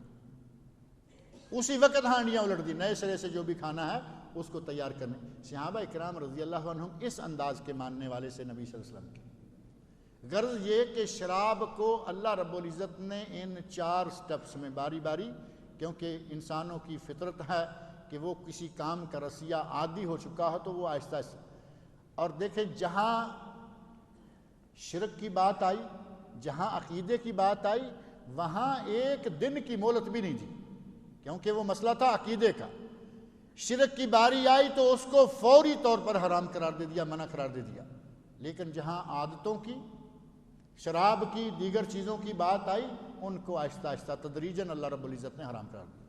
اسی وقت ہانڈیاں الٹ دی، نئے سرے سے جو بھی کھانا ہے اس کو تیار کرنے۔ صحابہ اکرام رضی اللہ عنہم اس انداز کے ماننے والے سے نبی صلی اللہ علیہ وسلم کے۔ غرض یہ کہ شراب کو اللہ رب العزت نے ان 4 سٹیپس میں باری باری، کیونکہ انسانوں کی فطرت ہے کہ وہ کسی کام کا رسیہ عادی ہو چکا ہے تو وہ آہستہ آہستہ، اور دیکھیں جہاں شرک کی بات آئی، جہاں عقیدے کی بات آئی، وہاں ایک دن کی مہلت بھی نہیں دی، کیونکہ وہ مسئلہ تھا عقیدے کا۔ شرک کی باری آئی تو اس کو فوری طور پر حرام قرار دے دیا، منع قرار دے دیا، لیکن جہاں عادتوں کی، شراب کی، دیگر چیزوں کی بات آئی، ان کو آہستہ آہستہ تدریجاً اللہ رب العزت نے حرام قرار دیا۔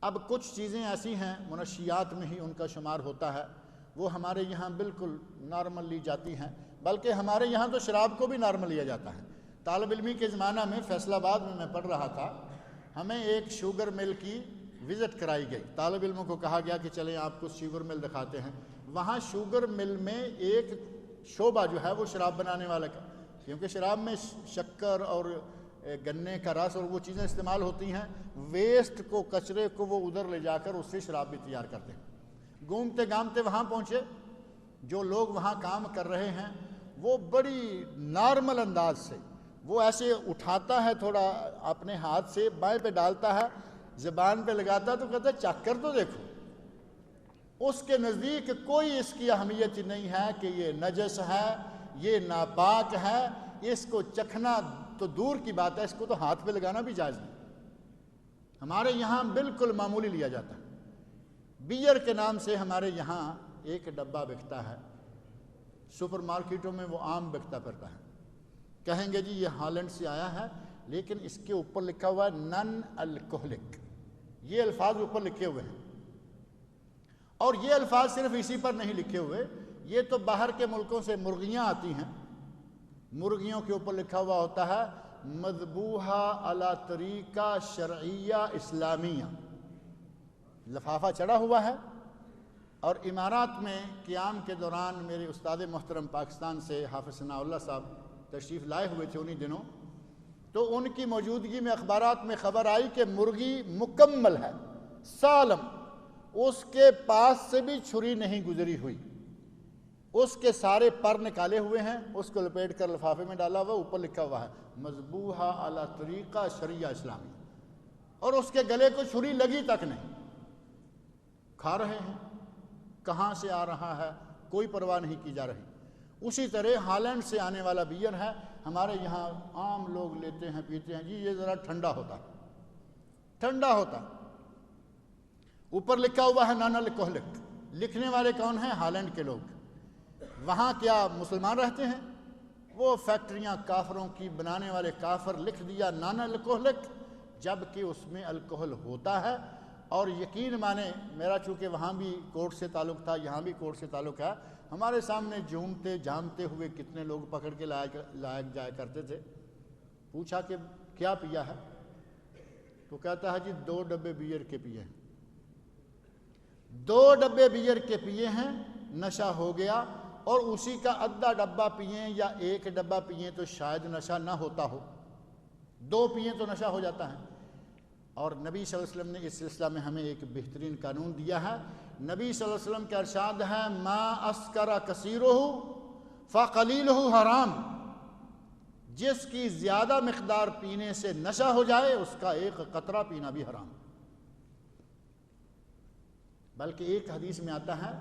اب کچھ چیزیں ایسی ہیں منشیات میں ہی ان کا شمار ہوتا ہے، وہ ہمارے یہاں بالکل نارمل لی جاتی ہیں، بلکہ ہمارے یہاں تو شراب کو بھی نارمل لیا جاتا ہے۔ طالب علمی کے زمانہ میں فیصل آباد میں پڑھ رہا تھا، ہمیں ایک شوگر مل کی وزٹ کرائی گئی، طالب علموں کو کہا گیا کہ چلیں آپ کو شوگر مل دکھاتے ہیں۔ وہاں شوگر مل میں ایک شعبہ جو ہے وہ شراب بنانے والا کا، کیونکہ شراب میں شکر اور گنے کا رس اور وہ چیزیں استعمال ہوتی ہیں، ویسٹ کو، کچرے کو وہ ادھر لے جا کر اس سے شراب بھی تیار کرتے ہیں۔ گھومتے گھامتے وہاں پہنچے، جو لوگ وہاں کام کر رہے ہیں وہ بڑی نارمل انداز سے، وہ ایسے اٹھاتا ہے تھوڑا اپنے ہاتھ سے، بائیں پہ ڈالتا ہے، زبان پہ لگاتا ہے تو کہتا ہے چکھ کر تو دیکھو۔ اس کے نزدیک کوئی اس کی اہمیت نہیں ہے کہ یہ نجس ہے، یہ ناپاک ہے، اس کو چکھنا تو دور کی بات ہے، اس کو تو ہاتھ پہ لگانا بھی جائز نہیں۔ ہمارے یہاں بالکل معمولی لیا جاتا ہے۔ بیئر کے نام سے ہمارے یہاں ایک ڈبہ بکتا ہے، سپر مارکیٹوں میں وہ عام بکتا پڑتا ہے، کہیں گے جی یہ ہالینڈ سے آیا ہے، لیکن اس کے اوپر لکھا ہوا ہے نن الکوہلک، یہ الفاظ اوپر لکھے ہوئے ہیں۔ اور یہ الفاظ صرف اسی پر نہیں لکھے ہوئے، یہ تو باہر کے ملکوں سے مرغیاں آتی ہیں، مرغیوں کے اوپر لکھا ہوا ہوتا ہے مذبوحہ علی طریقہ شرعیہ اسلامیہ، لفافہ چڑھا ہوا ہے۔ اور امارات میں قیام کے دوران میرے استاد محترم پاکستان سے حافظ ثناء اللہ صاحب تشریف لائے ہوئے تھے انہی دنوں، تو ان کی موجودگی میں اخبارات میں خبر آئی کہ مرغی مکمل ہے، سالم، اس کے پاس سے بھی چھری نہیں گزری ہوئی، اس کے سارے پر نکالے ہوئے ہیں، اس کو لپیٹ کر لفافے میں ڈالا ہوا، اوپر لکھا ہوا ہے مذبوحہ علی طریقہ شرعیہ اسلامی، اور اس کے گلے کو چھری لگی تک نہیں، کھا رہے ہیں، کہاں سے آ رہا ہے کوئی پرواہ نہیں کی جا رہی۔ اسی طرح ہالینڈ سے آنے والا بیئر ہے، ہمارے یہاں عام لوگ لیتے ہیں، پیتے ہیں، جی یہ ذرا ٹھنڈا ہوتا ہے، ٹھنڈا ہوتا، اوپر لکھا ہوا ہے نان الکوہلک، لکھنے والے کون ہیں؟ ہالینڈ کے لوگ۔ وہاں کیا مسلمان رہتے ہیں؟ وہ فیکٹریاں کافروں کی بنانے والے کافر لکھ دیا نان الکوہلک، جبکہ اس میں الکوہل ہوتا ہے۔ اور یقین مانے، میرا چونکہ وہاں بھی کورٹ سے تعلق تھا، یہاں بھی کورٹ سے تعلق ہے، ہمارے سامنے جھومتے جامتے ہوئے کتنے لوگ پکڑ کے لائے جایا کرتے تھے۔ پوچھا کہ کیا پیا ہے؟ تو کہتا ہے جی 2 ڈبے بیئر کے پیے ہیں، 2 ڈبے بیئر کے پیے ہیں، نشہ ہو گیا، اور اسی کا آدھا ڈبہ پئیں یا 1 ڈبہ پئیں تو شاید نشہ نہ ہوتا ہو، 2 پئیں تو نشہ ہو جاتا ہے۔ اور نبی صلی اللہ علیہ وسلم نے اس سلسلہ میں ہمیں ایک بہترین قانون دیا ہے۔ نبی صلی اللہ علیہ وسلم کا ارشاد ہے ما اسکر کثیرہ فَقَلِيلُهُ حرام، جس کی زیادہ مقدار پینے سے نشہ ہو جائے اس کا ایک قطرہ پینا بھی حرام۔ بلکہ ایک حدیث میں آتا ہے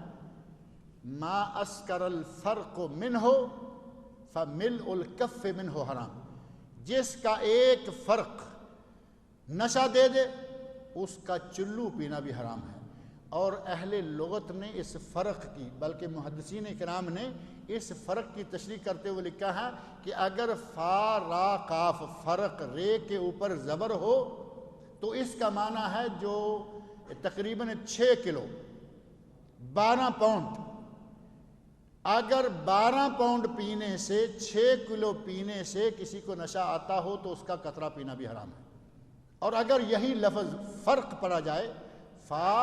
ما اسکر الفرق منہ فملء الکف منہ حرام، جس کا ایک فرق نشہ دے دے اس کا چلو پینا بھی حرام ہے۔ اور اہل لغت نے اس فرق کی، بلکہ محدثین کرام نے اس فرق کی تشریح کرتے ہوئے لکھا ہے کہ اگر فا را قاف فرق رے کے اوپر زبر ہو تو اس کا معنی ہے جو تقریباً 6 کلو 12 پاؤنڈ، اگر 12 پاؤنڈ پینے سے 6 کلو پینے سے کسی کو نشہ آتا ہو تو اس کا قطرہ پینا بھی حرام ہے۔ اور اگر یہی لفظ فرق پڑا جائے، فا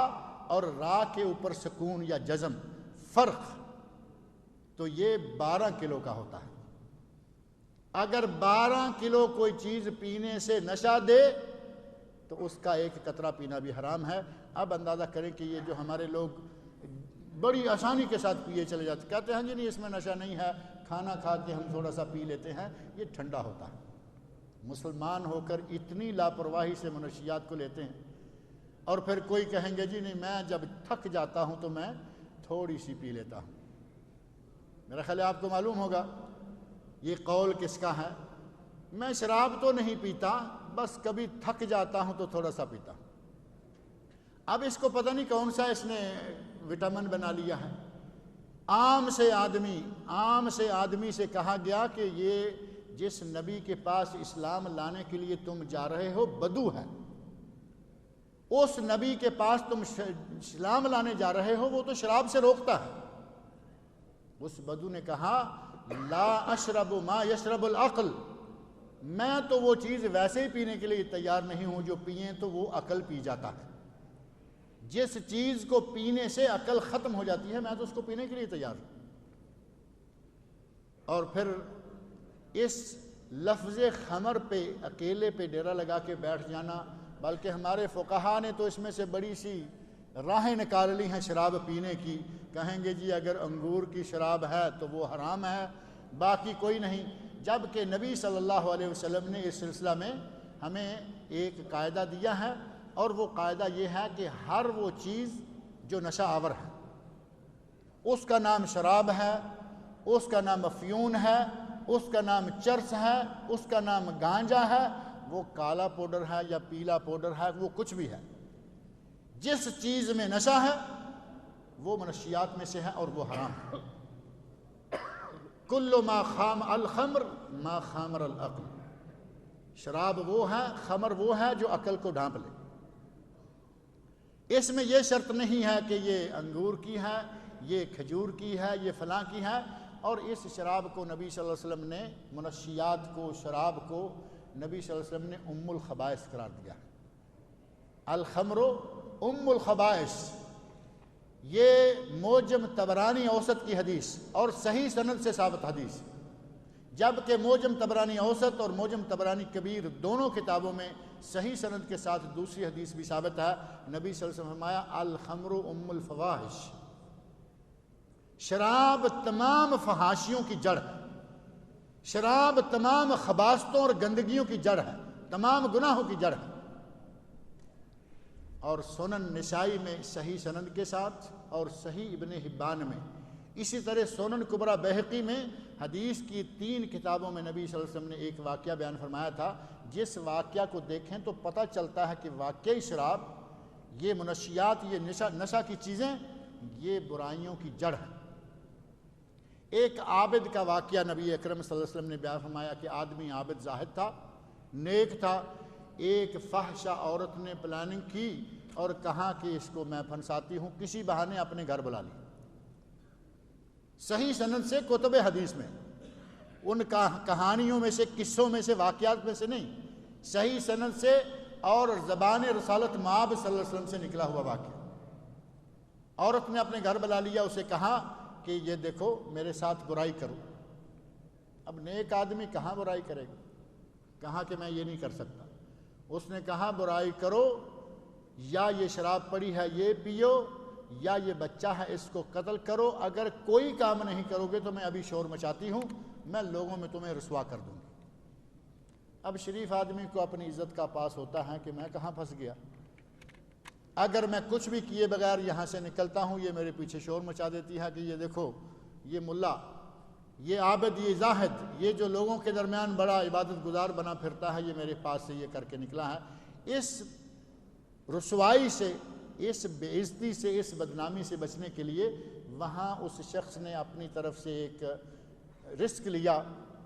اور را کے اوپر سکون یا جزم فرق، تو یہ 12 کلو کا ہوتا ہے۔ اگر 12 کلو کوئی چیز پینے سے نشہ دے تو اس کا ایک قطرہ پینا بھی حرام ہے۔ اب اندازہ کریں کہ یہ جو ہمارے لوگ بڑی آسانی کے ساتھ پیے چلے جاتے، کہتے ہیں جی نہیں اس میں نشہ نہیں ہے، کھانا کھا کے ہم تھوڑا سا پی لیتے ہیں، یہ ٹھنڈا ہوتا ہے۔ مسلمان ہو کر اتنی لاپرواہی سے منشیات کو لیتے ہیں، اور پھر کوئی کہیں گے جی نہیں میں جب تھک جاتا ہوں تو میں تھوڑی سی پی لیتا ہوں۔ میرا خیال ہے آپ کو معلوم ہوگا یہ قول کس کا ہے۔ میں شراب تو نہیں پیتا، بس کبھی تھک جاتا ہوں تو تھوڑا سا پیتا ہوں۔ اب اس کو پتہ نہیں کون سا اس نے وٹامن بنا لیا ہے۔ عام سے آدمی سے کہا گیا کہ یہ جس نبی کے پاس اسلام لانے کے لیے تم جا رہے ہو بدو ہے، اس نبی کے پاس تم اسلام لانے جا رہے ہو وہ تو شراب سے روکتا ہے۔ اس بدو نے کہا لا اشرب ما یشرب العقل، میں تو وہ چیز ویسے ہی پینے کے لیے تیار نہیں ہوں جو پئیں تو وہ عقل پی جاتا ہے۔ جس چیز کو پینے سے عقل ختم ہو جاتی ہے میں تو اس کو پینے کے لیے تیار ہوں۔ اور پھر اس لفظ خمر پہ اکیلے پہ ڈیرا لگا کے بیٹھ جانا، بلکہ ہمارے فقہا نے تو اس میں سے بڑی سی راہیں نکال لی ہیں شراب پینے کی۔ کہیں گے جی اگر انگور کی شراب ہے تو وہ حرام ہے، باقی کوئی نہیں، جبکہ نبی صلی اللہ علیہ وسلم نے اس سلسلہ میں ہمیں ایک قاعدہ دیا ہے، اور وہ قاعدہ یہ ہے کہ ہر وہ چیز جو نشہ آور ہے اس کا نام شراب ہے، اس کا نام افیون ہے، اس کا نام چرس ہے، اس کا نام گانجا ہے، وہ کالا پاؤڈر ہے یا پیلا پاؤڈر ہے، وہ کچھ بھی ہے، جس چیز میں نشہ ہے وہ منشیات میں سے ہے اور وہ حرام ہے۔ کل ما خام الخمر ما خامر العقل، شراب وہ ہے، خمر وہ ہے جو عقل کو ڈھانپ لے۔ اس میں یہ شرط نہیں ہے کہ یہ انگور کی ہے، یہ کھجور کی ہے، یہ فلاں کی ہے۔ اور اس شراب کو نبی صلی اللہ علیہ وسلم نے، منشیات کو، شراب کو نبی صلی اللہ علیہ وسلم نے ام الخبائث قرار دیا۔ الخمر ام الخبائث، یہ موجم طبرانی اوسط کی حدیث اور صحیح سند سے ثابت حدیث، جبکہ موجم طبرانی اوسط اور موجم طبرانی کبیر دونوں کتابوں میں صحیح سند کے ساتھ دوسری حدیث بھی ثابت ہے۔ نبی صلی اللہ علیہ وسلم نے فرمایا الخمر ام الفواحش، شراب تمام فحاشیوں کی جڑ ہے، شراب تمام خباثتوں اور گندگیوں کی جڑ ہے، تمام گناہوں کی جڑ ہے۔ اور سنن نسائی میں صحیح سند کے ساتھ اور صحیح ابن حبان میں، اسی طرح سنن کبریٰ بہقی میں حدیث کی 3 کتابوں میں نبی صلی اللہ علیہ وسلم نے ایک واقعہ بیان فرمایا تھا، جس واقعہ کو دیکھیں تو پتہ چلتا ہے کہ واقعی شراب، یہ منشیات، یہ نشہ کی چیزیں، یہ برائیوں کی جڑ ہے۔ ایک عابد کا واقعہ نبی اکرم صلی اللہ علیہ وسلم نے بیان فرمایا کہ آدمی عابد زاہد تھا، نیک تھا، ایک فحشہ عورت نے پلاننگ کی اور کہا کہ اس کو میں پھنساتی ہوں، کسی بہانے اپنے گھر بلا لی۔ صحیح سند سے کتب حدیث میں، ان کہانیوں میں سے، قصوں میں سے، واقعات میں سے نہیں، صحیح سند سے اور زبان رسالت مآب صلی اللہ علیہ وسلم سے نکلا ہوا واقعہ۔ عورت نے اپنے گھر بلا لیا، اسے کہا کہ یہ دیکھو میرے ساتھ برائی کرو۔ اب نیک آدمی کہاں برائی کرے گا؟ کہا کہ میں یہ نہیں کر سکتا۔ اس نے کہا برائی کرو، یا یہ شراب پڑی ہے یہ پیو، یا یہ بچہ ہے اس کو قتل کرو، اگر کوئی کام نہیں کرو گے تو میں ابھی شور مچاتی ہوں، میں لوگوں میں تمہیں رسوا کر دوں گی۔ اب شریف آدمی کو اپنی عزت کا پاس ہوتا ہے کہ میں کہاں پھنس گیا، اگر میں کچھ بھی کیے بغیر یہاں سے نکلتا ہوں یہ میرے پیچھے شور مچا دیتی ہے کہ یہ دیکھو یہ ملا، یہ عابد، یہ زاہد، یہ جو لوگوں کے درمیان بڑا عبادت گزار بنا پھرتا ہے، یہ میرے پاس سے یہ کر کے نکلا ہے۔ اس رسوائی سے، اس بے عزتی سے، اس بدنامی سے بچنے کے لیے وہاں اس شخص نے اپنی طرف سے ایک رسک لیا،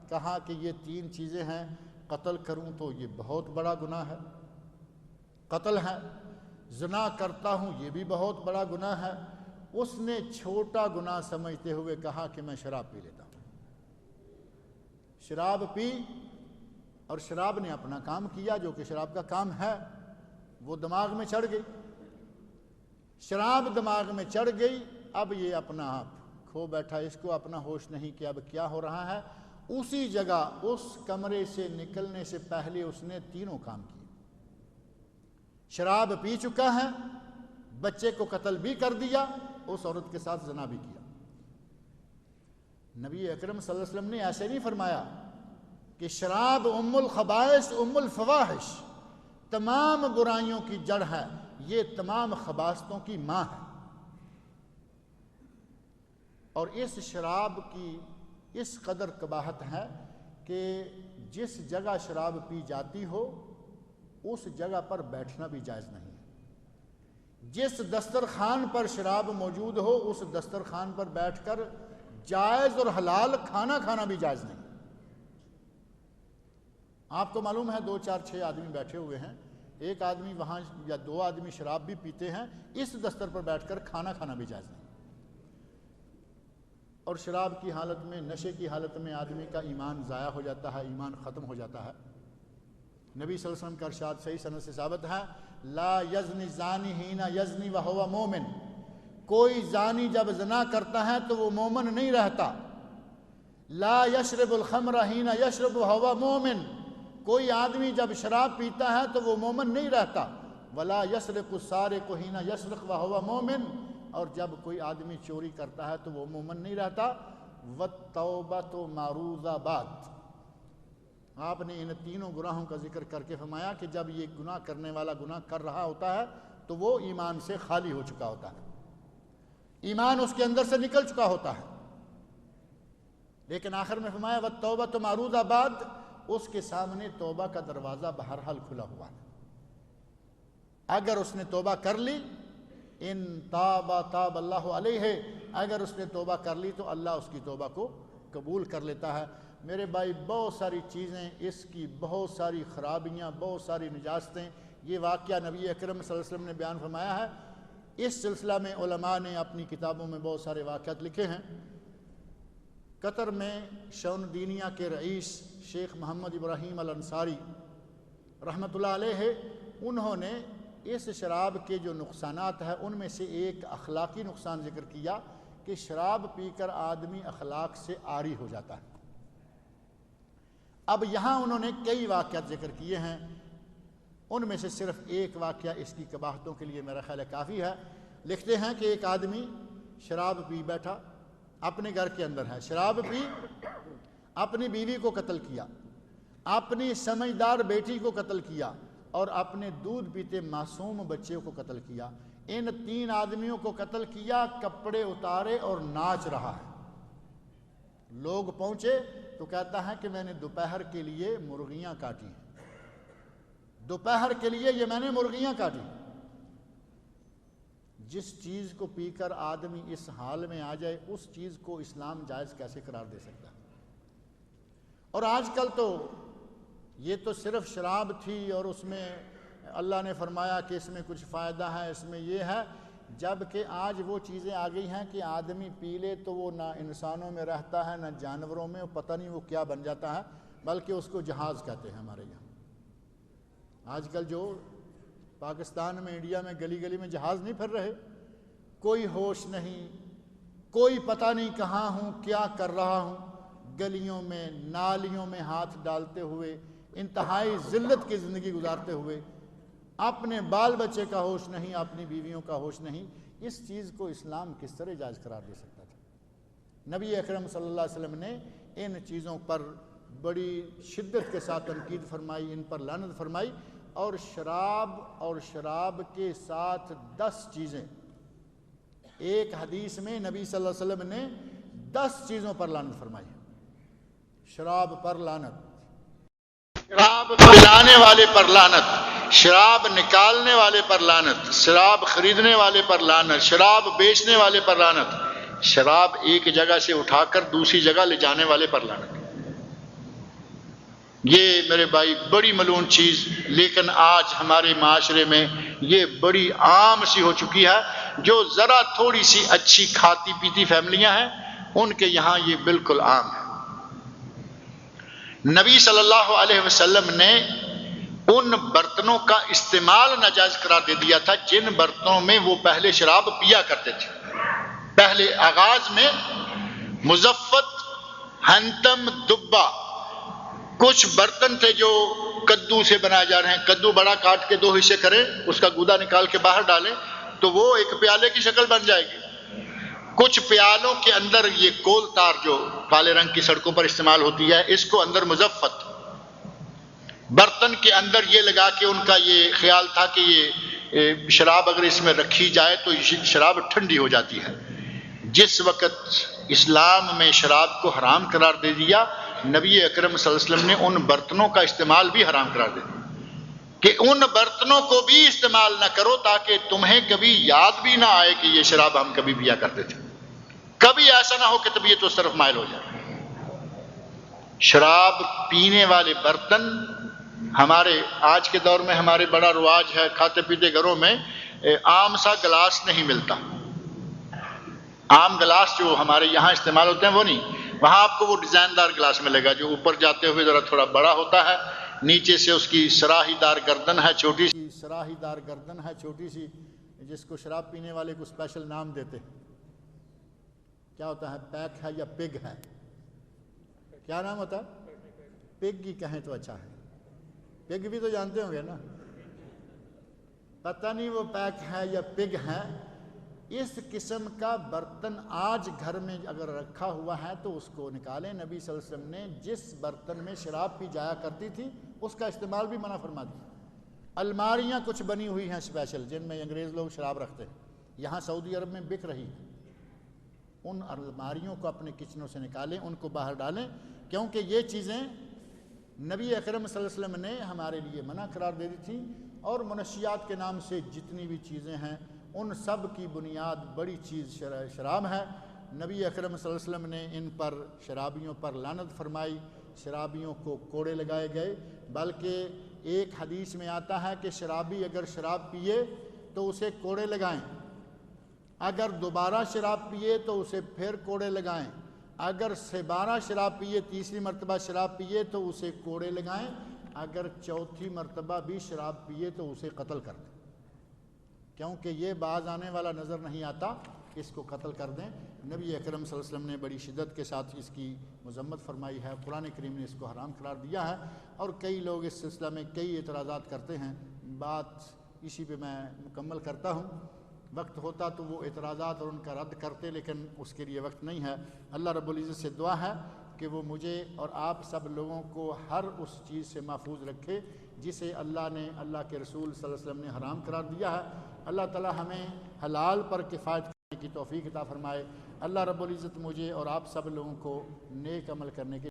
کہا کہ یہ 3 چیزیں ہیں، قتل کروں تو یہ بہت بڑا گناہ ہے، قتل ہے، زنا کرتا ہوں یہ بھی بہت بڑا گناہ ہے۔ اس نے چھوٹا گناہ سمجھتے ہوئے کہا کہ میں شراب پی لیتا ہوں۔ شراب پی اور شراب نے اپنا کام کیا جو کہ شراب کا کام ہے، وہ دماغ میں چڑھ گئی، شراب دماغ میں چڑھ گئی، اب یہ اپنا آپ کھو بیٹھا، اس کو اپنا ہوش نہیں کہ اب کیا ہو رہا ہے۔ اسی جگہ اس کمرے سے نکلنے سے پہلے اس نے 3 کام کیے، شراب پی چکا ہے، بچے کو قتل بھی کر دیا، اس عورت کے ساتھ زنا بھی کیا۔ نبی اکرم صلی اللہ علیہ وسلم نے ایسے نہیں فرمایا کہ شراب ام الخبائث ام الفواحش، تمام برائیوں کی جڑ ہے، یہ تمام خباثتوں کی ماں ہے، اور اس شراب کی اس قدر قباحت ہے کہ جس جگہ شراب پی جاتی ہو اس جگہ پر بیٹھنا بھی جائز نہیں ہے، جس دسترخوان پر شراب موجود ہو اس دسترخوان پر بیٹھ کر جائز اور حلال کھانا کھانا بھی جائز نہیں۔ آپ کو معلوم ہے 2 4 6 آدمی بیٹھے ہوئے ہیں، ایک آدمی وہاں یا 2 آدمی شراب بھی پیتے ہیں، اس دستر پر بیٹھ کر کھانا کھانا بھی جائز نہیں۔ اور شراب کی حالت میں، نشے کی حالت میں آدمی کا ایمان ضائع ہو جاتا ہے، ایمان ختم ہو جاتا ہے۔ نبی صلی اللہ علیہ وسلم کا ارشاد صحیح سند سے ثابت ہے، لا یزنی زانی حین یزنی وہو مومن، کوئی زانی جب زنا کرتا ہے تو وہ مومن نہیں رہتا۔ لا یشرب الخمر حین یشرب وہو مومن، کوئی آدمی جب شراب پیتا ہے تو وہ مومن نہیں رہتا۔ ولا یسرق السارق حین یسرق وہو مومن، اور جب کوئی آدمی چوری کرتا ہے تو وہ مومن نہیں رہتا۔ والتوبۃ معروضہ بعد، آپ نے ان 3 گناہوں کا ذکر کر کے فرمایا کہ جب یہ گناہ کرنے والا گناہ کر رہا ہوتا ہے تو وہ ایمان سے خالی ہو چکا ہوتا ہے، ایمان اس کے اندر سے نکل چکا ہوتا ہے۔ لیکن آخر میں فرمایا والتوبۃ معروضہ بعد، اس کے سامنے توبہ کا دروازہ بہرحال کھلا ہوا ہے، اگر اس نے توبہ کر لی، ان تاب تاب اللہ علیہ، اگر اس نے توبہ کر لی تو اللہ اس کی توبہ کو قبول کر لیتا ہے۔ میرے بھائی بہت ساری چیزیں، اس کی بہت ساری خرابیاں، بہت ساری نجاستیں، یہ واقعہ نبی اکرم صلی اللہ علیہ وسلم نے بیان فرمایا ہے۔ اس سلسلہ میں علماء نے اپنی کتابوں میں بہت سارے واقعات لکھے ہیں۔ قطر میں شؤون دینیہ کے رئیس شیخ محمد ابراہیم الانصاری رحمۃ اللہ علیہ، انہوں نے اس شراب کے جو نقصانات ہیں ان میں سے ایک اخلاقی نقصان ذکر کیا کہ شراب پی کر آدمی اخلاق سے عاری ہو جاتا ہے۔ اب یہاں انہوں نے کئی واقعات ذکر کیے ہیں، ان میں سے صرف ایک واقعہ اس کی قباحتوں کے لیے میرا خیال ہے کافی ہے۔ لکھتے ہیں کہ ایک آدمی شراب پی بیٹھا، اپنے گھر کے اندر ہے، شراب پی، اپنی بیوی کو قتل کیا، اپنی سمجھدار بیٹی کو قتل کیا، اور اپنے دودھ پیتے معصوم بچے کو قتل کیا۔ ان 3 آدمیوں کو قتل کیا، کپڑے اتارے اور ناچ رہا ہے۔ لوگ پہنچے تو کہتا ہے کہ میں نے دوپہر کے لیے مرغیاں کاٹی ہیں، دوپہر کے لیے یہ میں نے مرغیاں کاٹی۔ جس چیز کو پی کر آدمی اس حال میں آ جائے اس چیز کو اسلام جائز کیسے قرار دے سکتا ہے؟ اور آج کل تو یہ تو صرف شراب تھی اور اس میں اللہ نے فرمایا کہ اس میں کچھ فائدہ ہے، اس میں یہ ہے، جبکہ آج وہ چیزیں آ گئی ہیں کہ آدمی پی لے تو وہ نہ انسانوں میں رہتا ہے نہ جانوروں میں، پتہ نہیں وہ کیا بن جاتا ہے، بلکہ اس کو جہاز کہتے ہیں ہمارے یہاں۔ آج کل جو پاکستان میں، انڈیا میں گلی گلی میں جہاز نہیں پھر رہے، کوئی ہوش نہیں، کوئی پتہ نہیں کہاں ہوں، کیا کر رہا ہوں، گلیوں میں نالیوں میں ہاتھ ڈالتے ہوئے انتہائی ذلت کی زندگی گزارتے ہوئے، اپنے بال بچے کا ہوش نہیں، اپنی بیویوں کا ہوش نہیں۔ اس چیز کو اسلام کس طرح جائز قرار دے سکتا تھا؟ نبی اکرم صلی اللہ علیہ وسلم نے ان چیزوں پر بڑی شدت کے ساتھ تنقید فرمائی، ان پر لعنت فرمائی، اور شراب کے ساتھ 10 چیزیں، ایک حدیث میں نبی صلی اللہ علیہ وسلم نے 10 چیزوں پر لعنت فرمائی۔ شراب پر لعنت، شراب پلانے والے پر لعنت، شراب نکالنے والے پر لعنت، شراب خریدنے والے پر لعنت، شراب بیچنے والے پر لعنت، شراب ایک جگہ سے اٹھا کر دوسری جگہ لے جانے والے پر لعنت۔ یہ میرے بھائی بڑی ملعون چیز، لیکن آج ہمارے معاشرے میں یہ بڑی عام سی ہو چکی ہے۔ جو ذرا تھوڑی سی اچھی کھاتی پیتی فیملیاں ہیں ان کے یہاں یہ بالکل عام ہے۔ نبی صلی اللہ علیہ وسلم نے ان برتنوں کا استعمال ناجائز قرار دے دیا تھا جن برتنوں میں وہ پہلے شراب پیا کرتے تھے۔ پہلے آغاز میں مزفت، ہنتم، دبا، کچھ برتن تھے جو کدو سے بنائے جا رہے ہیں۔ کدو بڑا کاٹ کے 2 حصے کریں، اس کا گودا نکال کے باہر ڈالیں تو وہ ایک پیالے کی شکل بن جائے گی۔ کچھ پیالوں کے اندر یہ کول تار جو کالے رنگ کی سڑکوں پر استعمال ہوتی ہے، اس کو اندر مزفت، برتن کے اندر یہ لگا کے ان کا یہ خیال تھا کہ یہ شراب اگر اس میں رکھی جائے تو شراب ٹھنڈی ہو جاتی ہے۔ جس وقت اسلام میں شراب کو حرام قرار دے دیا، نبی اکرم صلی اللہ علیہ وسلم نے ان برتنوں کا استعمال بھی حرام قرار دے دیا کہ ان برتنوں کو بھی استعمال نہ کرو تاکہ تمہیں کبھی یاد بھی نہ آئے کہ یہ شراب ہم کبھی پیا کرتے تھے۔ کبھی ایسا نہ ہو کہ طبیعت اس طرف مائل ہو جائے۔ شراب پینے والے برتن ہمارے آج کے دور میں ہمارے بڑا رواج ہے، کھاتے پیتے گھروں میں عام سا گلاس نہیں ملتا۔ عام گلاس جو ہمارے یہاں استعمال ہوتے ہیں وہ نہیں، وہاں آپ کو وہ ڈیزائن دار گلاس ملے گا جو اوپر جاتے ہوئے ذرا تھوڑا بڑا ہوتا ہے، نیچے سے اس کی سراہی دار گردن ہے چھوٹی سی، سراہی دار گردن ہے چھوٹی سی، جس کو شراب پینے والے کو اسپیشل نام دیتے ہیں۔ کیا ہوتا ہے؟ پیک ہے یا پگ ہے؟ کیا نام ہوتا ہے؟ پگ ہی کہیں تو اچھا ہے۔ پگ بھی تو جانتے ہوں گے نا، پتہ نہیں وہ پیک ہے یا پگ ہے۔ اس قسم کا برتن آج گھر میں اگر رکھا ہوا ہے تو اس کو نکالیں۔ نبی صلی اللہ علیہ وسلم نے جس برتن میں شراب پی جایا کرتی تھی اس کا استعمال بھی منع فرما دیا۔ الماریاں کچھ بنی ہوئی ہیں اسپیشل جن میں انگریز لوگ شراب رکھتے ہیں، یہاں سعودی عرب میں بک رہی ہیں۔ ان الماریوں کو اپنے کچنوں سے نکالیں، ان کو باہر ڈالیں، کیونکہ یہ چیزیں نبی اکرم صلی اللہ علیہ وسلم نے ہمارے لیے منع قرار دے دی تھی۔ اور منشیات کے نام سے جتنی بھی چیزیں ہیں ان سب کی بنیاد بڑی چیز شراب ہے۔ نبی اکرم صلی اللہ علیہ وسلم نے ان پر شرابیوں پر لعنت فرمائی، شرابیوں کو کوڑے لگائے گئے، بلکہ ایک حدیث میں آتا ہے کہ شرابی اگر شراب پیے تو اسے کوڑے لگائیں، اگر دوبارہ شراب پیے تو اسے پھر کوڑے لگائیں، اگر 12 شراب پیے، تیسری مرتبہ شراب پیے تو اسے کوڑے لگائیں، اگر چوتھی مرتبہ بھی شراب پیے تو اسے قتل کر دیں، کیونکہ یہ باز آنے والا نظر نہیں آتا، اس کو قتل کر دیں۔ نبی اکرم صلی اللہ علیہ وسلم نے بڑی شدت کے ساتھ اس کی مذمت فرمائی ہے، قرآن کریم نے اس کو حرام قرار دیا ہے، اور کئی لوگ اس سلسلہ میں کئی اعتراضات کرتے ہیں۔ بات اسی پہ میں مکمل کرتا ہوں، وقت ہوتا تو وہ اعتراضات اور ان کا رد کرتے، لیکن اس کے لیے وقت نہیں ہے۔ اللہ رب العزت سے دعا ہے کہ وہ مجھے اور آپ سب لوگوں کو ہر اس چیز سے محفوظ رکھے جسے اللہ نے، اللہ کے رسول صلی اللہ علیہ وسلم نے حرام قرار دیا ہے۔ اللہ تعالی ہمیں حلال پر کفایت کرنے کی توفیق عطا فرمائے۔ اللہ رب العزت مجھے اور آپ سب لوگوں کو نیک عمل کرنے کے